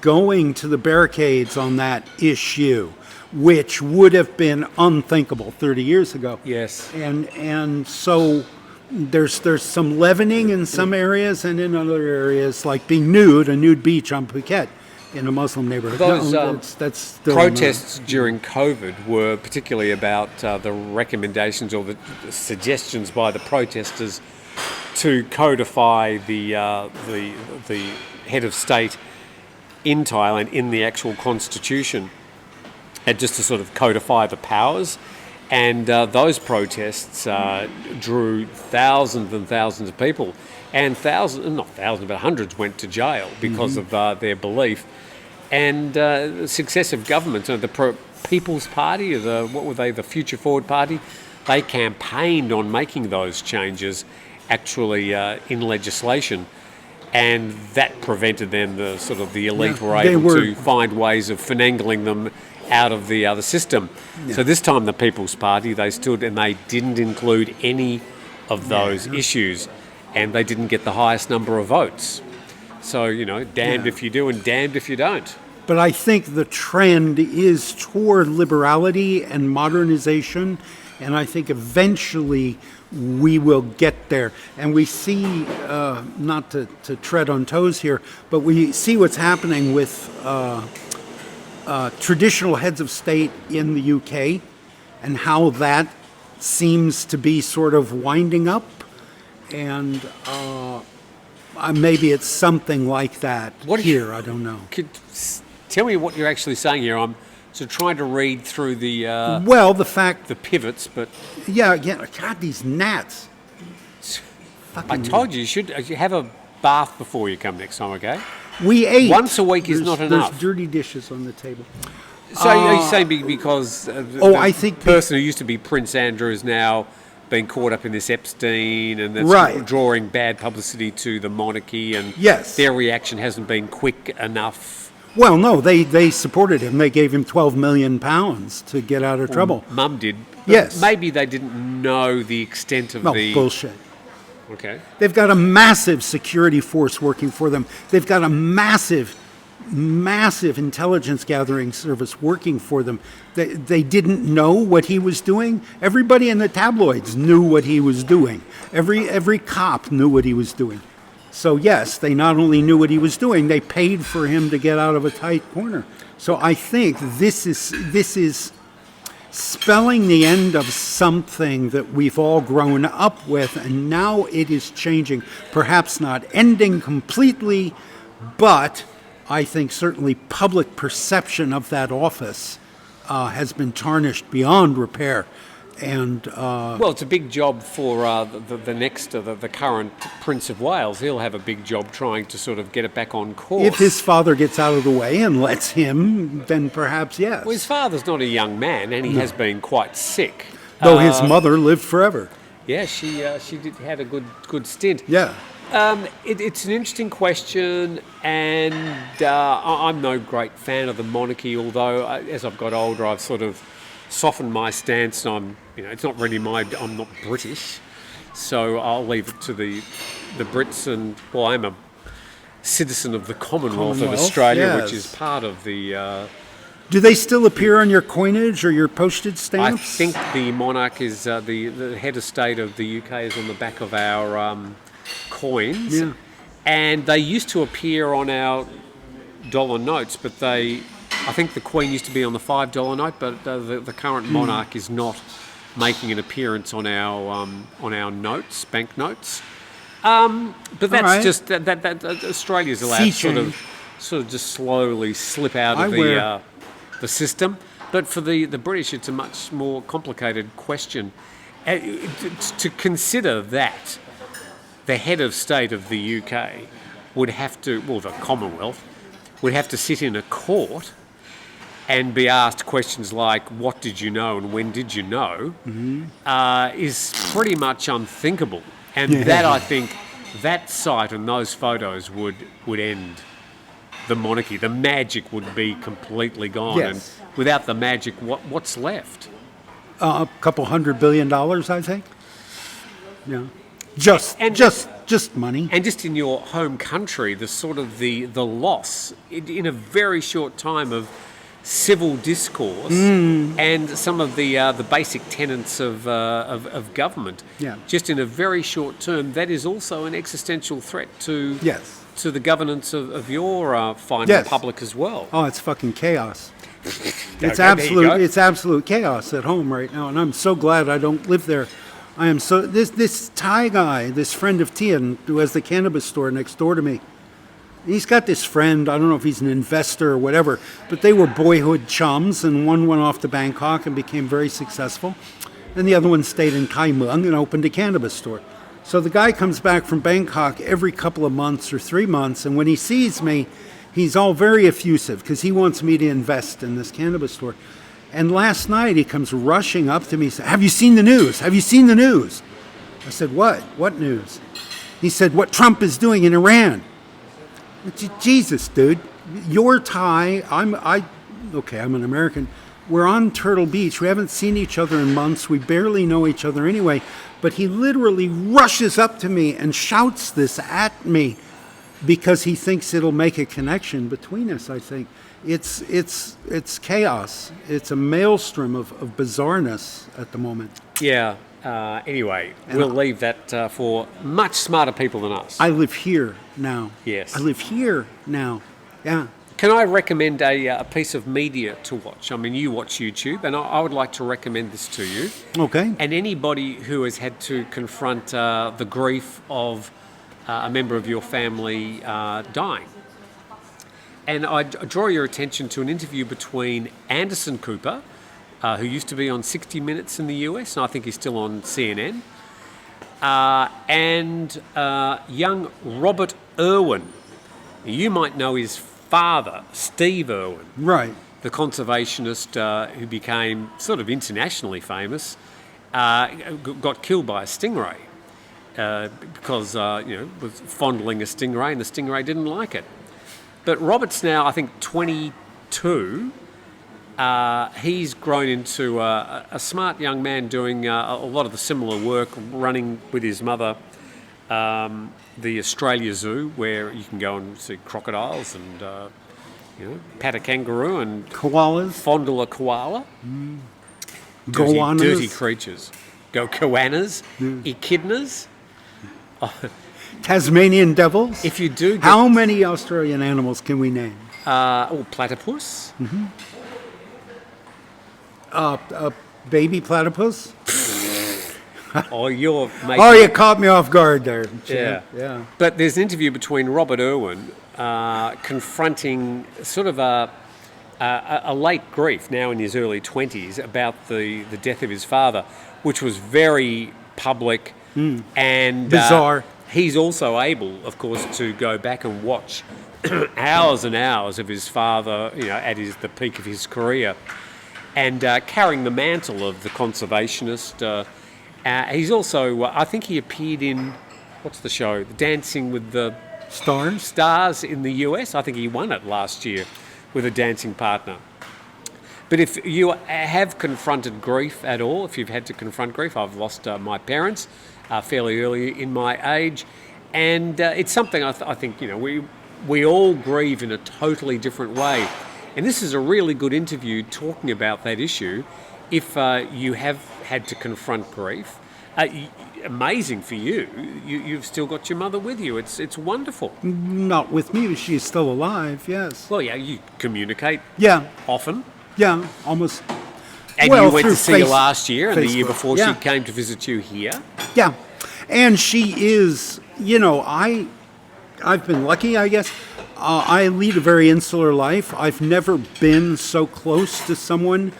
going to the barricades on that issue, which would have been unthinkable 30 years ago. Yes. And so there's some leavening in some areas, and in other areas, like being nude, a nude beach on Phuket in a Muslim neighborhood. Those that's still protests during COVID were particularly about the recommendations or the suggestions by the protesters to codify the head of state in Thailand in the actual constitution, and just to sort of codify the powers. And those protests drew thousands and thousands of people, and not thousands, but hundreds went to jail because of their belief. And successive governments, the People's Party, the Future Forward Party, they campaigned on making those changes actually in legislation. And that prevented then the elite were able to find ways of finagling them out of the other system. Yeah. So this time the People's Party, they stood and they didn't include any of those issues, and they didn't get the highest number of votes. So, damned if you do and damned if you don't. But I think the trend is toward liberality and modernization, and I think eventually we will get there. And we see, not to tread on toes here, but we see what's happening with traditional heads of state in the UK and how that seems to be sort of winding up. And maybe it's something like that here, I don't know. Tell me what you're actually saying here. I'm trying to read through the the pivots, but God, these gnats. I told you should have a bath before you come next time, okay? We ate. Once a week is not enough. There's dirty dishes on the table. So are you saying because I think the person who used to be Prince Andrew is now been caught up in this Epstein, and that's drawing bad publicity to the monarchy, and their reaction hasn't been quick enough? Well, no, they supported him. They gave him £12 million to get out of trouble. Mum did. Yes. Maybe they didn't know the extent of the... bullshit. Okay. They've got a massive security force working for them. They've got a massive intelligence gathering service working for them. They didn't know what he was doing. Everybody in the tabloids knew what he was doing. Every cop knew what he was doing. So yes, they not only knew what he was doing, they paid for him to get out of a tight corner. So I think this is spelling the end of something that we've all grown up with, and now it is changing. Perhaps not ending completely, but I think certainly public perception of that office has been tarnished beyond repair. And it's a big job for the current Prince of Wales. He'll have a big job trying to sort of get it back on course. If his father gets out of the way and lets him, then perhaps yes. Well, his father's not a young man, and he has been quite sick. Though his mother lived forever. Yeah, she had a good stint. Yeah. It's an interesting question, and I'm no great fan of the monarchy, although as I've got older, I've sort of softened my stance. It's not really I'm not British, So I'll leave it to the Brits, and well, I'm a citizen of the Commonwealth of Australia, yes. which is part of the. Do they still appear on your coinage or your postage I stamps? think the monarch is the head of state of the UK is on the back of our coins, Yeah. and they used to appear on our dollar notes, but I think the Queen used to be on the $5 note, but the current monarch is not making an appearance on our notes, bank notes. But that's right. just that Australia's allowed sort of just slowly slip out of the system. But for the British, it's a much more complicated question. To consider that the head of state of the UK would have to, well, the Commonwealth, would have to sit in a court and be asked questions like, what did you know and when did you know, is pretty much unthinkable. And that, I think, that sight and those photos would end the monarchy. The magic would be completely gone. Yes. And without the magic, what's left? A couple $100 billion, I think. Yeah. Just money. And just in your home country, the sort of the loss in a very short time of civil discourse and some of the basic tenets of government. Yeah. Just in a very short term, that is also an existential threat to the governance of your fine republic as well. Oh, it's fucking chaos. It's Okay, it's absolute chaos at home right now, and I'm so glad I don't live there. I am so this Thai guy, this friend of Tian, who has the cannabis store next door to me. He's got this friend, I don't know if he's an investor or whatever, but they were boyhood chums, and one went off to Bangkok and became very successful, and the other one stayed in Kai Muang and opened a cannabis store. So the guy comes back from Bangkok every couple of months or 3 months, and when he sees me, he's all very effusive because he wants me to invest in this cannabis store. And last night he comes rushing up to me and said, "Have you seen the news? Have you seen the news?" I said, "What? What news?" He said, "What Trump is doing in Iran." Jesus, dude, you're Thai. I'm an American. We're on Turtle Beach. We haven't seen each other in months. We barely know each other anyway. But he literally rushes up to me and shouts this at me because he thinks it'll make a connection between us. I think it's chaos. It's a maelstrom of bizarreness at the moment. Yeah. Anyway, we'll leave that for much smarter people than us. I live here now. Yes. I live here now. Yeah. Can I recommend a piece of media to watch? I mean, you watch YouTube, and I would like to recommend this to you. Okay. And anybody who has had to confront the grief of a member of your family dying. And I draw your attention to an interview between Anderson Cooper, who used to be on 60 Minutes in the US, and I think he's still on CNN, and young Robert Irwin. You might know his father, Steve Irwin, Right. the conservationist who became sort of internationally famous, got killed by a stingray because was fondling a stingray, and the stingray didn't like it. But Robert's now, I think, 22. He's grown into a smart young man doing a lot of the similar work, running with his mother the Australia Zoo, where you can go and see crocodiles and pat a kangaroo and Koalas. fondle a koala. Goannas. Dirty creatures. Go koanas, echidnas. Tasmanian devils. If you do get, How many Australian animals can we name? platypus. Baby platypus. You're making... Oh, you caught me off guard there. Yeah. Yeah. But there's an interview between Robert Irwin confronting sort of a late grief, now in his early 20s, about the death of his father, which was very public and bizarre. He's also able, of course, to go back and watch hours and hours of his father, at the peak of his career, and carrying the mantle of the conservationist. He's also, I think he appeared in, what's the show? Dancing with the Stars in the US. I think he won it last year with a dancing partner. But if you have confronted grief at all, if you've had to confront grief, I've lost my parents fairly early in my age, and it's something I think we all grieve in a totally different way, and this is a really good interview talking about that issue. If you have had to confront grief, amazing for you. You've still got your mother with you. It's wonderful. Not with me. She's still alive. Yes. Well, yeah, you communicate. Yeah. Often. Yeah. Almost. And well, you went to see her last year and the year before yeah. she came to visit you here. Yeah. And she is, I've been lucky, I guess. I lead a very insular life. I've never been so close to someone.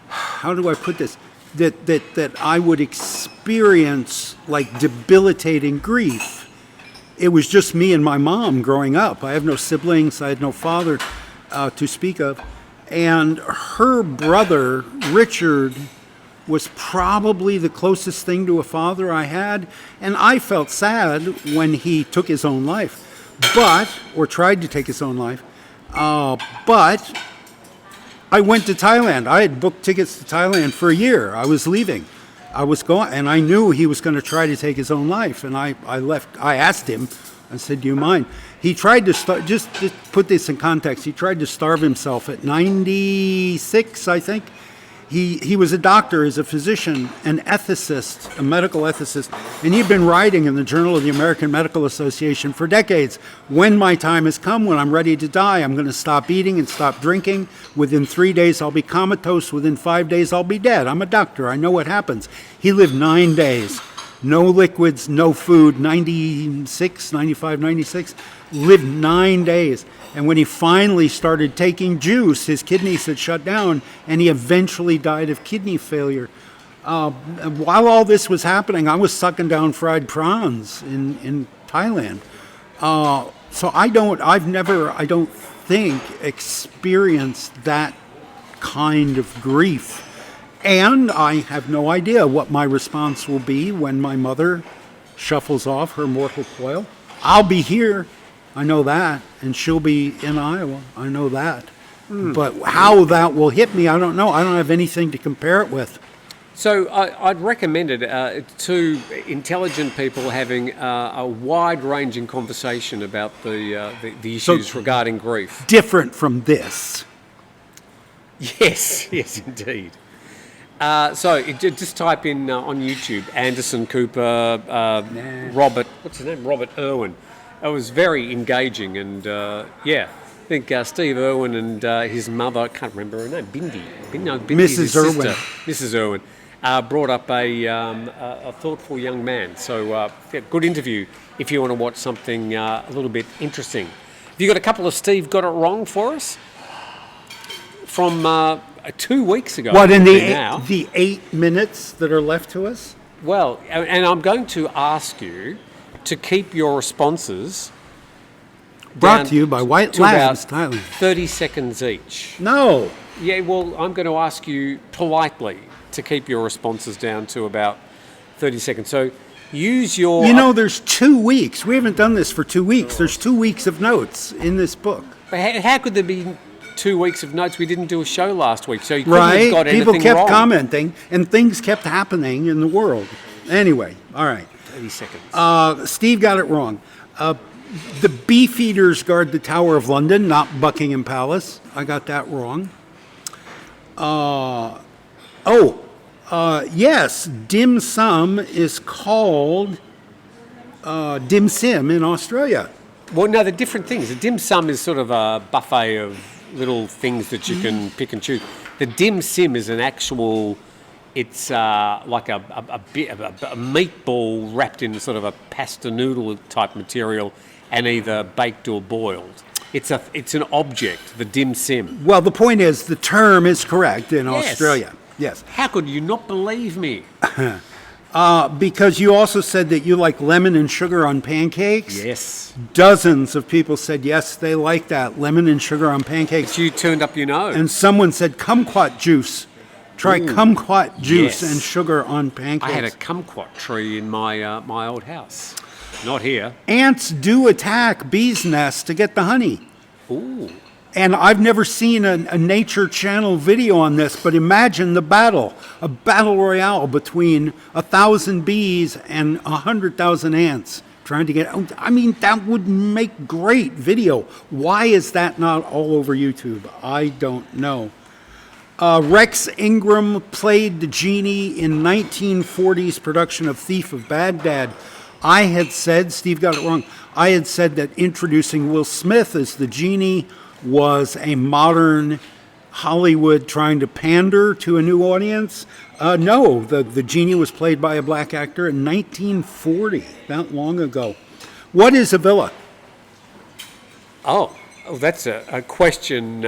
How do I put this? That I would experience like debilitating grief. It was just me and my mom growing up. I have no siblings. I had no father to speak of. And her brother, Richard, was probably the closest thing to a father I had. And I felt sad when he took his own life, or tried to take his own life. But I went to Thailand. I had booked tickets to Thailand for a year. I was leaving. I was going, and I knew he was going to try to take his own life. And I left. I asked him. I said, "Do you mind?" He tried to start. Just to put this in context, he tried to starve himself at 96, I think. He was a doctor, he's a physician, an ethicist, a medical ethicist, and he'd been writing in the Journal of the American Medical Association for decades. When my time has come, when I'm ready to die, I'm going to stop eating and stop drinking. Within 3 days, I'll be comatose. Within 5 days, I'll be dead. I'm a doctor. I know what happens. He lived 9 days. No liquids, no food, 96, 95, 96. Lived 9 days. And when he finally started taking juice, his kidneys had shut down, and he eventually died of kidney failure. While all this was happening, I was sucking down fried prawns in Thailand. So I've never, I don't think, experienced that kind of grief. And I have no idea what my response will be when my mother shuffles off her mortal coil. I'll be here. I know that, and she'll be in Iowa. I know that. But how that will hit me, I don't know. I don't have anything to compare it with. So I'd recommend it to intelligent people having a wide-ranging conversation about the issues regarding grief. Different from this. Yes, indeed. Just type in on YouTube, Anderson Cooper, Robert, what's his name? Robert Irwin. It was very engaging, and I think Steve Irwin and his mother, I can't remember her name, Bindi, Mrs. Irwin. Mrs. Irwin, brought up a thoughtful young man. So, good interview if you want to watch something a little bit interesting. Have you got a couple of Steve Got It Wrong for us? From 2 weeks ago. What, in the 8 minutes that are left to us? Well, and I'm going to ask you to keep your responses brought to you by White Labs, Thailand. 30 seconds each. No. Yeah, well, I'm going to ask you politely to keep your responses down to about 30 seconds. So use your... there's 2 weeks. We haven't done this for 2 weeks. There's 2 weeks of notes in this book. How could there be 2 weeks of notes? We didn't do a show last week, so you couldn't have got anything People kept wrong. commenting, and things kept happening in the world. Anyway, all right. 30 seconds. Steve got it wrong. The Beefeaters guard the Tower of London, not Buckingham Palace. I got that wrong. Yes, dim sum is called dim sim in Australia. Well, no, they're different things. The dim sum is sort of a buffet of little things that you can pick and choose. The dim sim is an actual... It's like a meatball wrapped in sort of a pasta noodle type material and either baked or boiled. It's an object, the dim sim. Well, the point is the term is correct in Australia. Yes. How could you not believe me? Because you also said that you like lemon and sugar on pancakes. Yes. Dozens of people said yes, they like that, lemon and sugar on pancakes. But you turned up your nose. And someone said kumquat juice. Try kumquat juice and sugar on pancakes. I had a kumquat tree in my my old house. Not here. Ants do attack bees' nests to get the honey. Ooh. And I've never seen a Nature Channel video on this, but imagine the battle, a battle royale between 1,000 bees and 100,000 ants trying to get, I mean, that would make great video. Why is that not all over YouTube? I don't know. Rex Ingram played the genie in 1940s production of Thief of Baghdad. I had said, Steve got it wrong, I had said that introducing Will Smith as the genie was a modern Hollywood trying to pander to a new audience. No, the genie was played by a black actor in 1940, not long ago. What is a villa? Oh, that's a question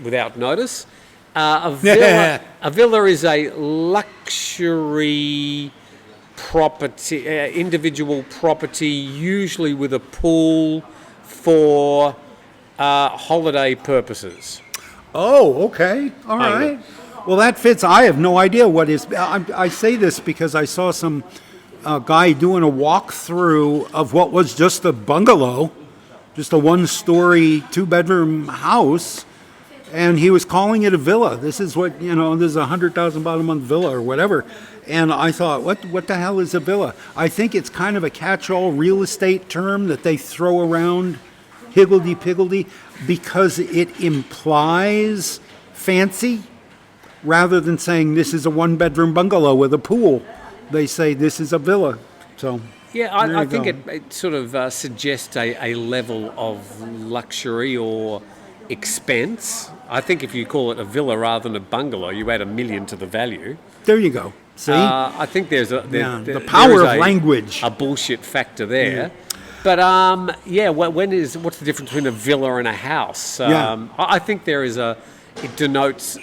without notice. A villa is a luxury property, individual property, usually with a pool for holiday purposes. Oh, okay. All right. Well, that fits. I have no idea what is. I say this because I saw some guy doing a walkthrough of what was just a bungalow, just a one-story, two-bedroom house, and he was calling it a villa. This is what, this is a $100,000 a month villa or whatever. And I thought, what the hell is a villa? I think it's kind of a catch-all real estate term that they throw around higgledy-piggledy because it implies fancy rather than saying this is a one-bedroom bungalow with a pool. They say this is a villa. So yeah, I think it sort of suggests a level of luxury or expense. I think if you call it a villa rather than a bungalow, you add $1 million to the value. There you go. See? I think there's the power of language. A bullshit factor there. Yeah. But what's the difference between a villa and a house? I think it denotes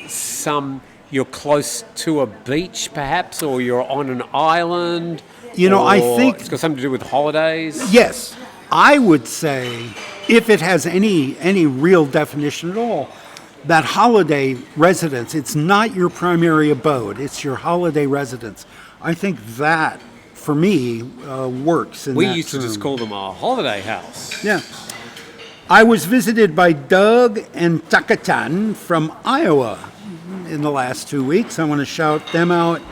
you're close to a beach perhaps, or you're on an island. I think it's got something to do with holidays. Yes, I would say if it has any real definition at all, that holiday residence, it's not your primary abode, it's your holiday residence. I think that, for me, works in We that used to term. just call them a holiday house. Yeah. I was visited by Doug and Takatan from Iowa in the last 2 weeks. I want to shout them out.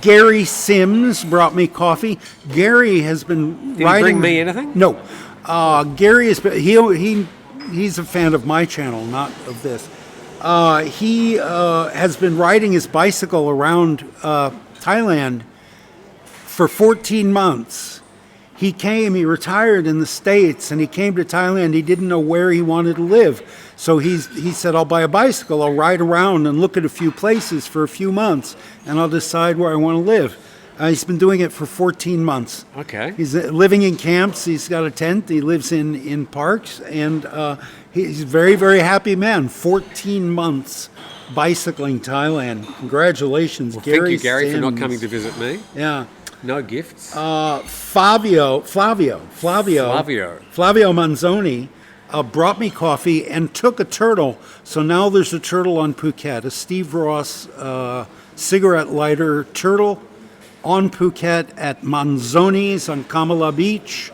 Gary Sims brought me coffee. Gary has been Did writing. he bring me anything? No. Gary has been, he's a fan of my channel, not of this. He has been riding his bicycle around Thailand for 14 months. He retired in the States, and he came to Thailand. He didn't know where he wanted to live. So he said, I'll buy a bicycle, I'll ride around and look at a few places for a few months, and I'll decide where I want to live. He's been doing it for 14 months. Okay. He's living in camps. He's got a tent. He lives in parks, and he's a very, very happy man. 14 months bicycling Thailand. Congratulations, Well, Gary. thank you, Gary, Sims. for not coming to visit me. Yeah. No gifts. Flavio Manzoni brought me coffee and took a turtle. So now there's a turtle on Phuket, a Steve Ross cigarette lighter turtle on Phuket at Manzoni's on Kamala Beach.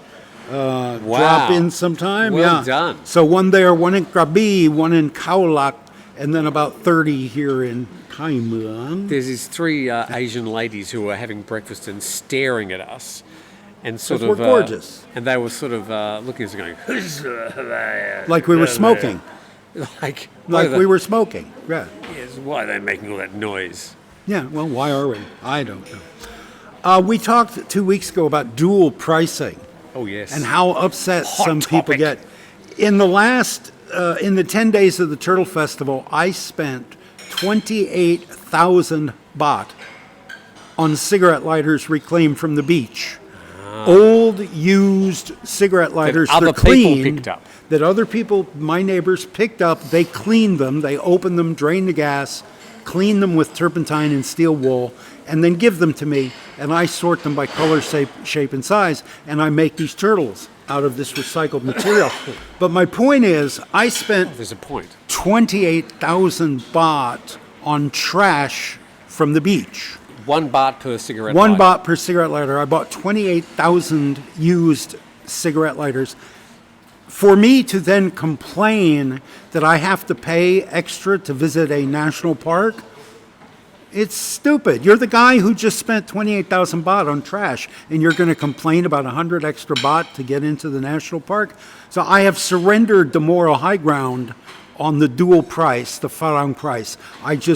Drop in sometime. Well done. So one there, one in Krabi, one in Khao Lak, and then about 30 here in Khai Muang. There's these three Asian ladies who were having breakfast and staring at us. And sort We're of gorgeous. And they were sort of looking at us going, Like we were smoking. like We were smoking. Yeah. Yes, why are they making all that noise? Yeah, well, why are we? I don't know. We talked 2 weeks ago about dual pricing. Oh, yes. And how upset Hot some people topic. get. In the 10 days of the Turtle Festival, I spent 28,000 baht on cigarette lighters reclaimed from the beach. Old, used cigarette lighters other they're people clean, picked up. that other people, my neighbors, picked up. They cleaned them, they opened them, drained the gas, clean them with turpentine and steel wool, and then give them to me, and I sort them by color, shape, and size, and I make these turtles out of this recycled material. But my point is, I spent There's a point. 28,000 baht on trash from the beach. 1 baht per cigarette One lighter. baht per cigarette lighter. I bought 28,000 used cigarette lighters. for me to then complain that I have to pay extra to visit a national park, it's stupid. You're the guy who just spent 28,000 baht on trash, and you're going to complain about 100 extra baht to get into the national park? So I have surrendered the moral high ground on the dual price, the Farang price.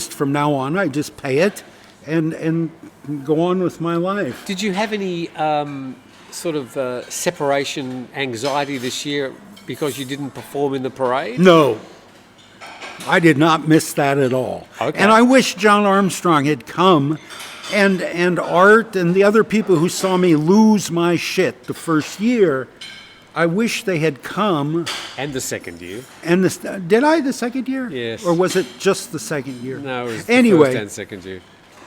From now on, I just pay it and go on with my life. Did you have any sort of separation anxiety this year because you didn't perform in the parade? No. I did not miss that at all. Okay. And I wish John Armstrong had come and Art and the other people who saw me lose my shit the first year, I wish they had come. And the second year. And did I the second year? Yes. Or was it just the second year? No, it was the first and second year.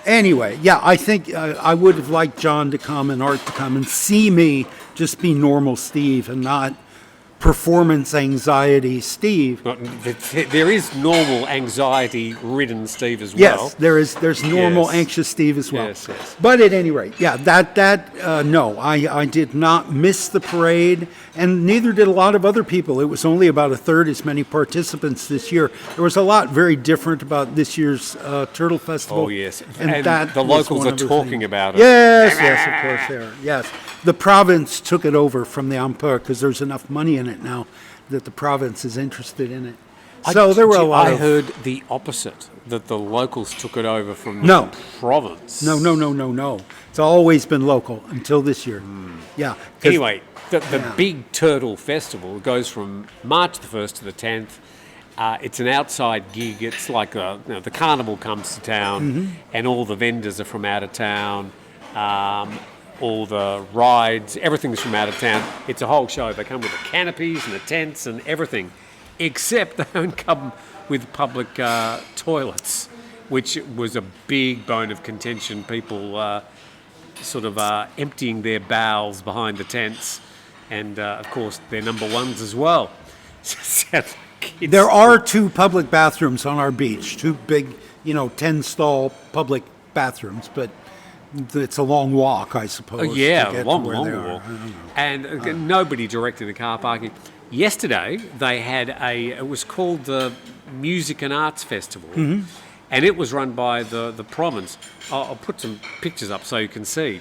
Anyway, yeah, I think I would have liked John to come and Art to come and see me just be normal Steve and not performance anxiety Steve. There is normal anxiety-ridden Steve as well. Yes, there's normal anxious Steve as well. Yes, yes. But at any rate, yeah, no, I did not miss the parade, and neither did a lot of other people. It was only about a third as many participants this year. There was a lot very different about this year's Turtle Festival. Oh, yes. And that the was locals one are of the talking things. about it. Yes, of course they are. Yes. The province took it over from the Ampere because there's enough money in it now that the province is interested in it. So there were a lot I heard the opposite, that the locals took it over from No. the province. No. It's always been local until this year. Yeah. 'cause- Anyway, the Big Turtle Festival goes from March the 1st to the 10th. It's an outside gig. It's like the carnival comes to town and all the vendors are from out of town. All the rides, everything's from out of town. It's a whole show. They come with the canopies and the tents and everything, except they don't come with public toilets, which was a big bone of contention. People emptying their bowels behind the tents, and of course they're number ones as well. There are 2 public bathrooms on our beach, 2 big, 10-stall public bathrooms, but it's a long walk, I suppose. Long walk. And nobody directing the car parking. Yesterday, they had it was called the Music and Arts Festival, and it was run by the province. I'll put some pictures up so you can see.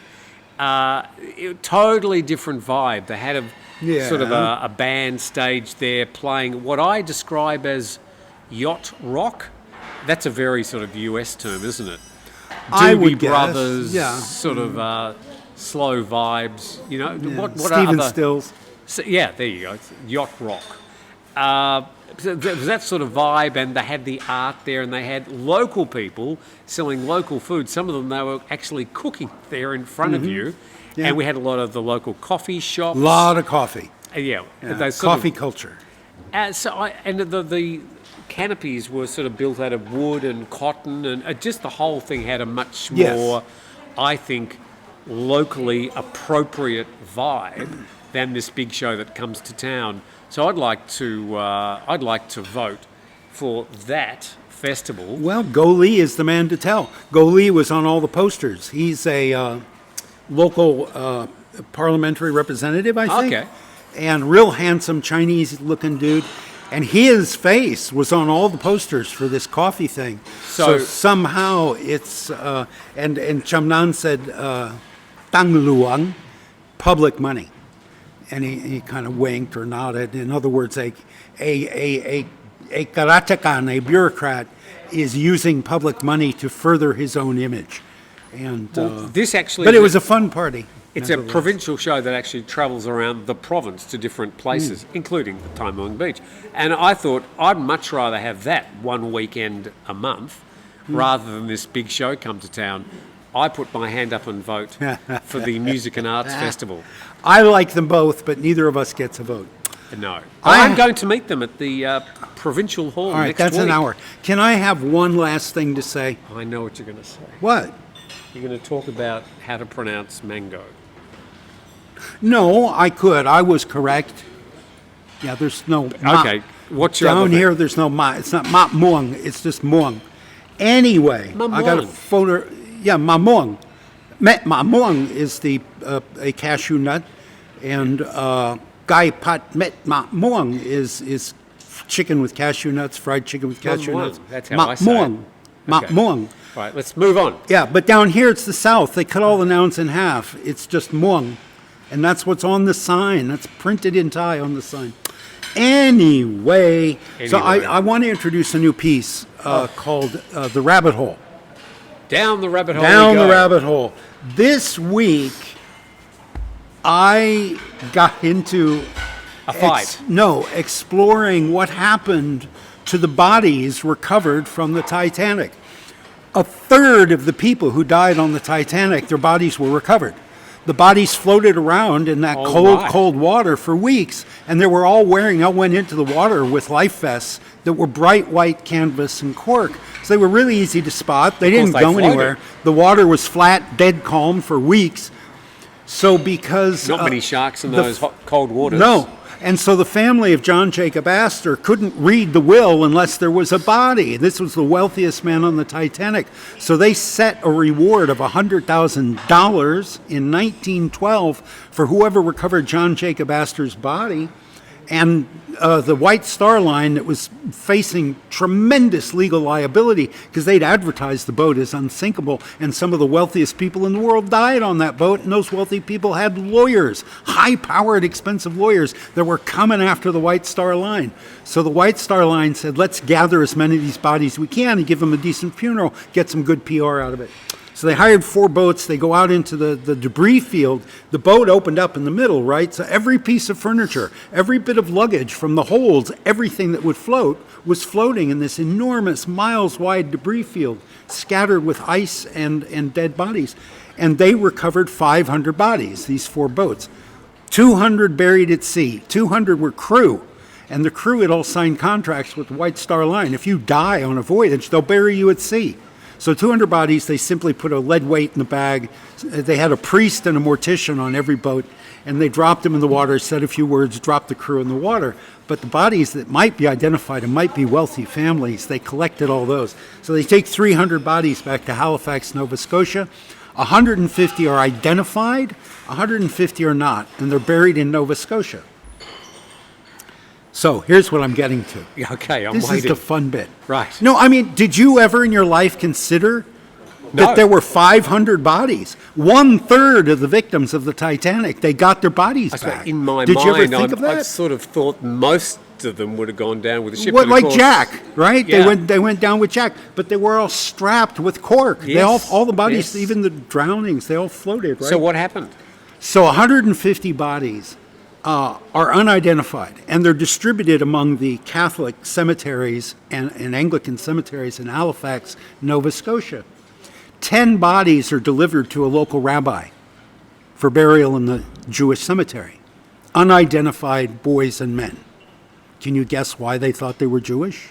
Totally different vibe. They had a band stage there playing what I describe as yacht rock. That's a very sort of US term, isn't it? I would Doobie Brothers, sort of slow vibes. What Stephen other Stills. So, there you go. It's yacht rock. So there was that sort of vibe, and they had the art there, and they had local people selling local food. Some of them they were actually cooking there in front of you, and we had a lot of the local coffee shops. A lot of coffee. Coffee culture. The canopies were sort of built out of wood and cotton, and just the whole thing had a much more, I think, locally appropriate vibe than this big show that comes to town. So I'd like to vote for that festival. Well, Go Lee is the man to tell. Go Lee was on all the posters. He's a local parliamentary representative, I think. Okay. And real handsome Chinese-looking dude. And his face was on all the posters for this coffee thing. So somehow it's, and Chamnan said, Tang Luang, public money. And he kind of winked or nodded. In other words, a Karatakan, a bureaucrat, is using public money to further his own image. And but it was a fun party. It's a provincial show that actually travels around the province to different places, including the Tai Muang Beach. And I thought I'd much rather have that one weekend a month rather than this big show come to town. I put my hand up and vote for the Music and Arts Festival. I like them both, but neither of us gets a vote. No. I'm going to meet them at the provincial hall next week. All right, that's an hour. Can I have one last thing to say? I know what you're going to say. What? You're going to talk about how to pronounce mango. No, I could. I was correct. Yeah, there's no ma. Okay, what's your down other here? thing? There's no ma. It's not ma muang. It's just muang. Anyway, I got a photo. Yeah, ma muang. Ma muang is a cashew nut, and gai pat met ma muang is chicken with cashew nuts, fried chicken with cashew Muang. nuts. That's how Ma I say it. muang. Ma Okay. muang. Right, let's move on. Yeah, but down here it's the South. They cut all the nouns in half. It's just muang. And that's what's on the sign. That's printed in Thai on the sign. Anyway, so I want to introduce a new piece called The Rabbit Hole. Down the rabbit hole. Down we the go. rabbit hole. This week, I got into A fight. exploring what happened to the bodies recovered from the Titanic. A third of the people who died on the Titanic, their bodies were recovered. The bodies floated around in that cold water for weeks, and they were all went into the water with life vests that were bright white canvas and cork. So they were really easy to spot. They didn't go anywhere. The water was flat, dead calm for weeks. So because... Not many sharks in those cold waters. No. And so the family of John Jacob Astor couldn't read the will unless there was a body. This was the wealthiest man on the Titanic. So they set a reward of $100,000 in 1912 for whoever recovered John Jacob Astor's body. And the White Star Line that was facing tremendous legal liability because they'd advertised the boat as unsinkable, and some of the wealthiest people in the world died on that boat, and those wealthy people had lawyers, high-powered, expensive lawyers that were coming after the White Star Line. So the White Star Line said, let's gather as many of these bodies as we can and give them a decent funeral, get some good PR out of it. So they hired 4 boats. They go out into the debris field. The boat opened up in the middle, right? So every piece of furniture, every bit of luggage from the holds, everything that would float was floating in this enormous miles-wide debris field, scattered with ice and dead bodies. And they recovered 500 bodies, these 4 boats. 200 buried at sea. 200 were crew. And the crew had all signed contracts with the White Star Line. If you die on a voyage, they'll bury you at sea. So 200 bodies, they simply put a lead weight in the bag. They had a priest and a mortician on every boat, and they dropped them in the water, said a few words, dropped the crew in the water. But the bodies that might be identified and might be wealthy families, they collected all those. So they take 300 bodies back to Halifax, Nova Scotia. 150 are identified, 150 are not, and they're buried in Nova Scotia. So here's what I'm getting to. Yeah, okay, I'm This waiting. is the fun bit. Right. No, I mean, did you ever in your life consider that there were 500 bodies? 1/3 of the victims of the Titanic, they got their bodies back. In my did mind, you ever think of that? I sort of thought most of them would have gone down with the ship. What, but of like course- Jack, right? Yeah. They went down with Jack, but they were all strapped with cork. They Yes, all the bodies, yes. even the drownings, they all floated, right? So what happened? So 150 bodies are unidentified, and they're distributed among the Catholic cemeteries and Anglican cemeteries in Halifax, Nova Scotia. 10 bodies are delivered to a local rabbi for burial in the Jewish cemetery. Unidentified boys and men. Can you guess why they thought they were Jewish?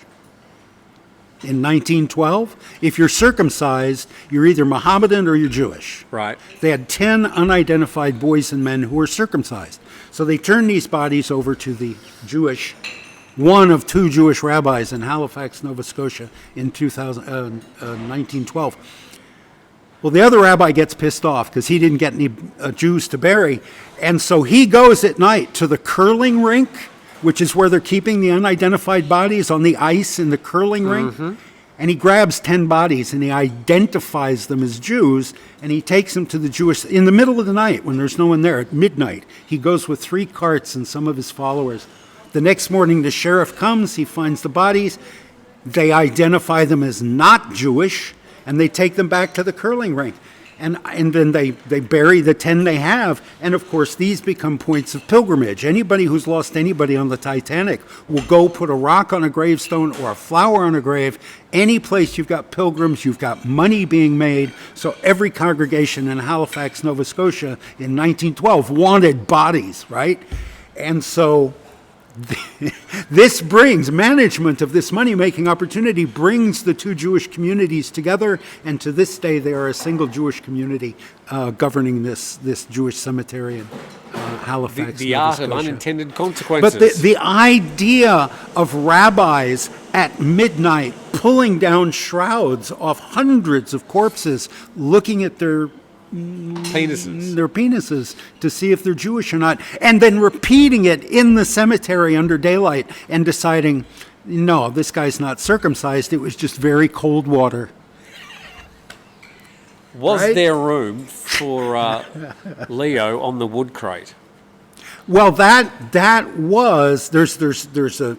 In 1912, if you're circumcised, you're either Mohammedan or you're Jewish. Right. They had 10 unidentified boys and men who were circumcised. So they turned these bodies over to the one of 2 Jewish rabbis in Halifax, Nova Scotia in 1912. Well, the other rabbi gets pissed off because he didn't get any Jews to bury. And so he goes at night to the curling rink, which is where they're keeping the unidentified bodies on the ice in the curling rink. And he grabs 10 bodies and he identifies them as Jews, and he takes them to the Jewish, in the middle of the night when there's no one there, at midnight. He goes with 3 carts and some of his followers. The next morning the sheriff comes, he finds the bodies, they identify them as not Jewish, and they take them back to the curling rink. And then they bury the 10 they have. And of course, these become points of pilgrimage. Anybody who's lost anybody on the Titanic will go put a rock on a gravestone or a flower on a grave. Any place you've got pilgrims, you've got money being made. So every congregation in Halifax, Nova Scotia in 1912 wanted bodies, right? And so this brings management of this money-making opportunity brings the 2 Jewish communities together, and to this day they are a single Jewish community governing this Jewish cemetery in Halifax. The Nova art of Scotia. unintended consequences. But the idea of rabbis at midnight pulling down shrouds off hundreds of corpses, looking at their penises. their penises to see if they're Jewish or not, and then repeating it in the cemetery under daylight and deciding, no, this guy's not circumcised. It was just very cold water. Was Right? there room for Leo on the wood crate? Well, that was there's a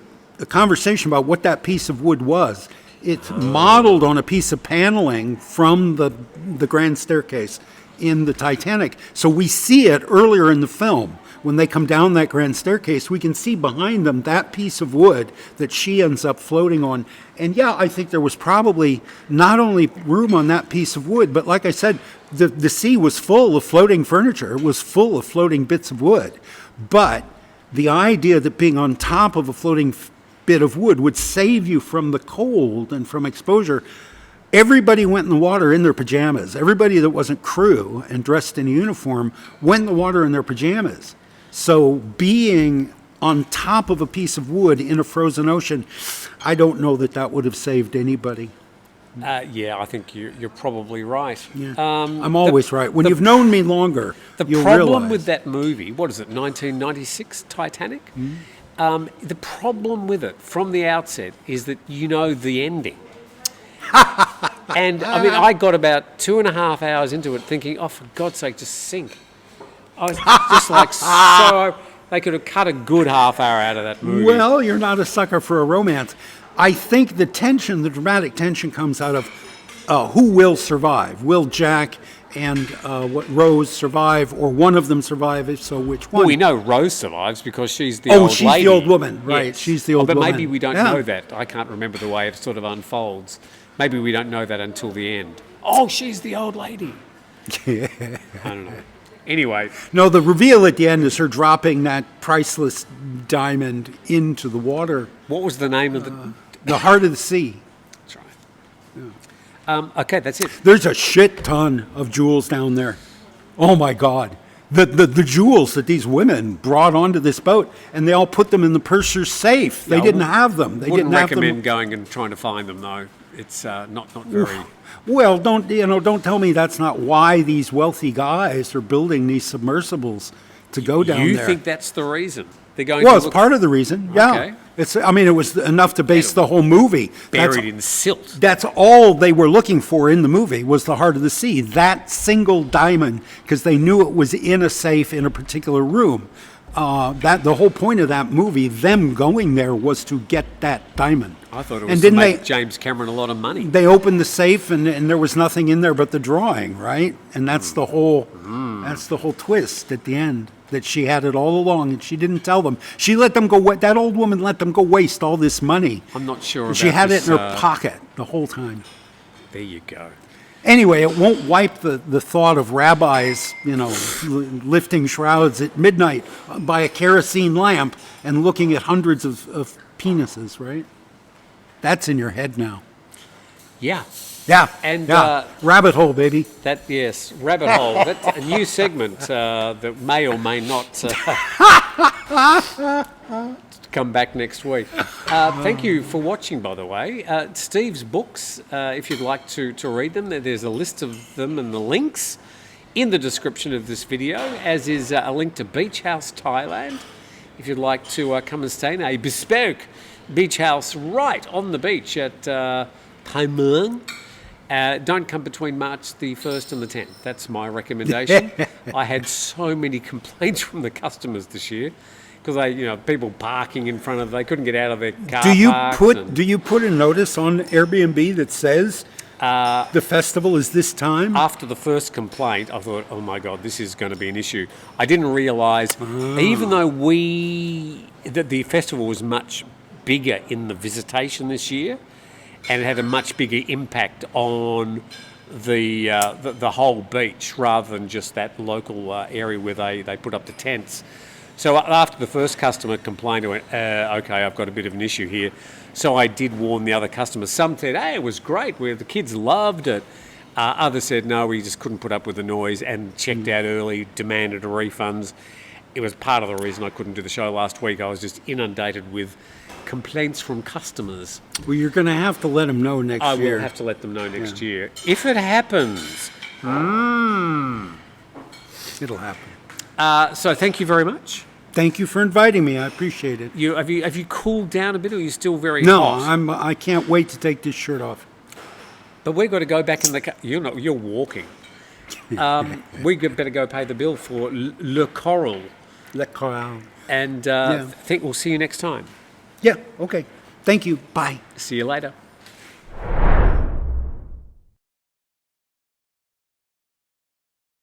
conversation about what that piece of wood was. It's modeled on a piece of paneling from the grand staircase in the Titanic. So we see it earlier in the film. When they come down that grand staircase, we can see behind them that piece of wood that she ends up floating on. And yeah, I think there was probably not only room on that piece of wood, but like I said, the sea was full of floating furniture. It was full of floating bits of wood. But the idea that being on top of a floating bit of wood would save you from the cold and from exposure. Everybody went in the water in their pajamas. Everybody that wasn't crew and dressed in a uniform went in the water in their pajamas. So being on top of a piece of wood in a frozen ocean, I don't know that would have saved anybody. Yeah, I think you're probably right. Yeah. I'm always right. When you've known me longer, you'll problem realize. with that movie, what is it, 1996 Titanic? The problem with it from the outset is that you know the ending. And I mean, I got about 2.5 hours into it thinking, oh, for God's sake, just sink. I was just like, so they could have cut a good half hour out of that movie. Well, you're not a sucker for a romance. I think the tension, the dramatic tension, comes out of who will survive. Will Jack and Rose survive, or one of them survive? If so, which one? Well, we know Rose survives because she's the old lady. Oh, she's the old woman, right? Yes. She's the old but woman. Maybe we don't Yeah. know that. I can't remember the way it sort of unfolds. Maybe we don't know that until the end. Oh, she's the old lady. I don't know. Anyway. No, the reveal at the end is her dropping that priceless diamond into the water. What was the name of The heart of the sea. That's right. Okay, that's it. There's a shit ton of jewels down there. Oh my God. The jewels that these women brought onto this boat, and they all put them in the purser's safe. They didn't have them. They Wouldn't didn't have recommend them. going and trying to find them though. It's not very. Well, don't tell me that's not why these wealthy guys are building these submersibles to go down there. You think that's the reason they're going? Well, to it's look part of the reason. Yeah, Okay. it was enough to base the whole movie. buried in silt. That's all they were looking for in the movie was the heart of the sea, that single diamond, because they knew it was in a safe in a particular room. That the whole point of that movie, them going there, was to get that diamond. I thought it And was to didn't make they- James Cameron a lot of money. They opened the safe and there was nothing in there but the drawing, right? And that's the whole twist at the end, that she had it all along and she didn't tell them. She let them go. That old woman let them go waste all this money. I'm not sure about She had this, it in her pocket the whole time. There you go. Anyway, it won't wipe the thought of rabbis, lifting shrouds at midnight by a kerosene lamp and looking at hundreds of penises, right? That's in your head now. Yeah. Yeah. And, yeah. Rabbit hole, baby. Yes, rabbit hole. That's a new segment that may or may not come back next week. Thank you for watching, by the way. Steve's books, if you'd like to read them, there's a list of them and the links in the description of this video, as is a link to Beach House Thailand, if you'd like to come and stay in a bespoke beach house right on the beach at Pai Muang. Don't come between March the 1st and the 10th. That's my recommendation. I had so many complaints from the customers this year because people parking in front of, they couldn't get out of their car parks. Do you put a notice on Airbnb that says the festival is this time? After the first complaint, I thought, oh my God, this is going to be an issue. I didn't realise, even though the festival was much bigger in the visitation this year, and it had a much bigger impact on the whole beach rather than just that local area where they put up the tents. So after the first customer complained, I went, okay, I've got a bit of an issue here. So I did warn the other customers. Some said, hey, it was great, the kids loved it. Others said, no, we just couldn't put up with the noise and checked out early, demanded refunds. It was part of the reason I couldn't do the show last week. I was just inundated with complaints from customers. Well, you're going to have to let them know next year. I will have to let them know next year. If it happens It'll happen. So thank you very much. Thank you for inviting me. I appreciate it. Have you cooled down a bit, or are you still very No, hot? I can't wait to take this shirt off. But we've got to go back in the car. You're walking. We better go pay the bill for Le Coral. Le Coral. And think we'll see you next time. Yeah, okay. Thank you. Bye. See you later.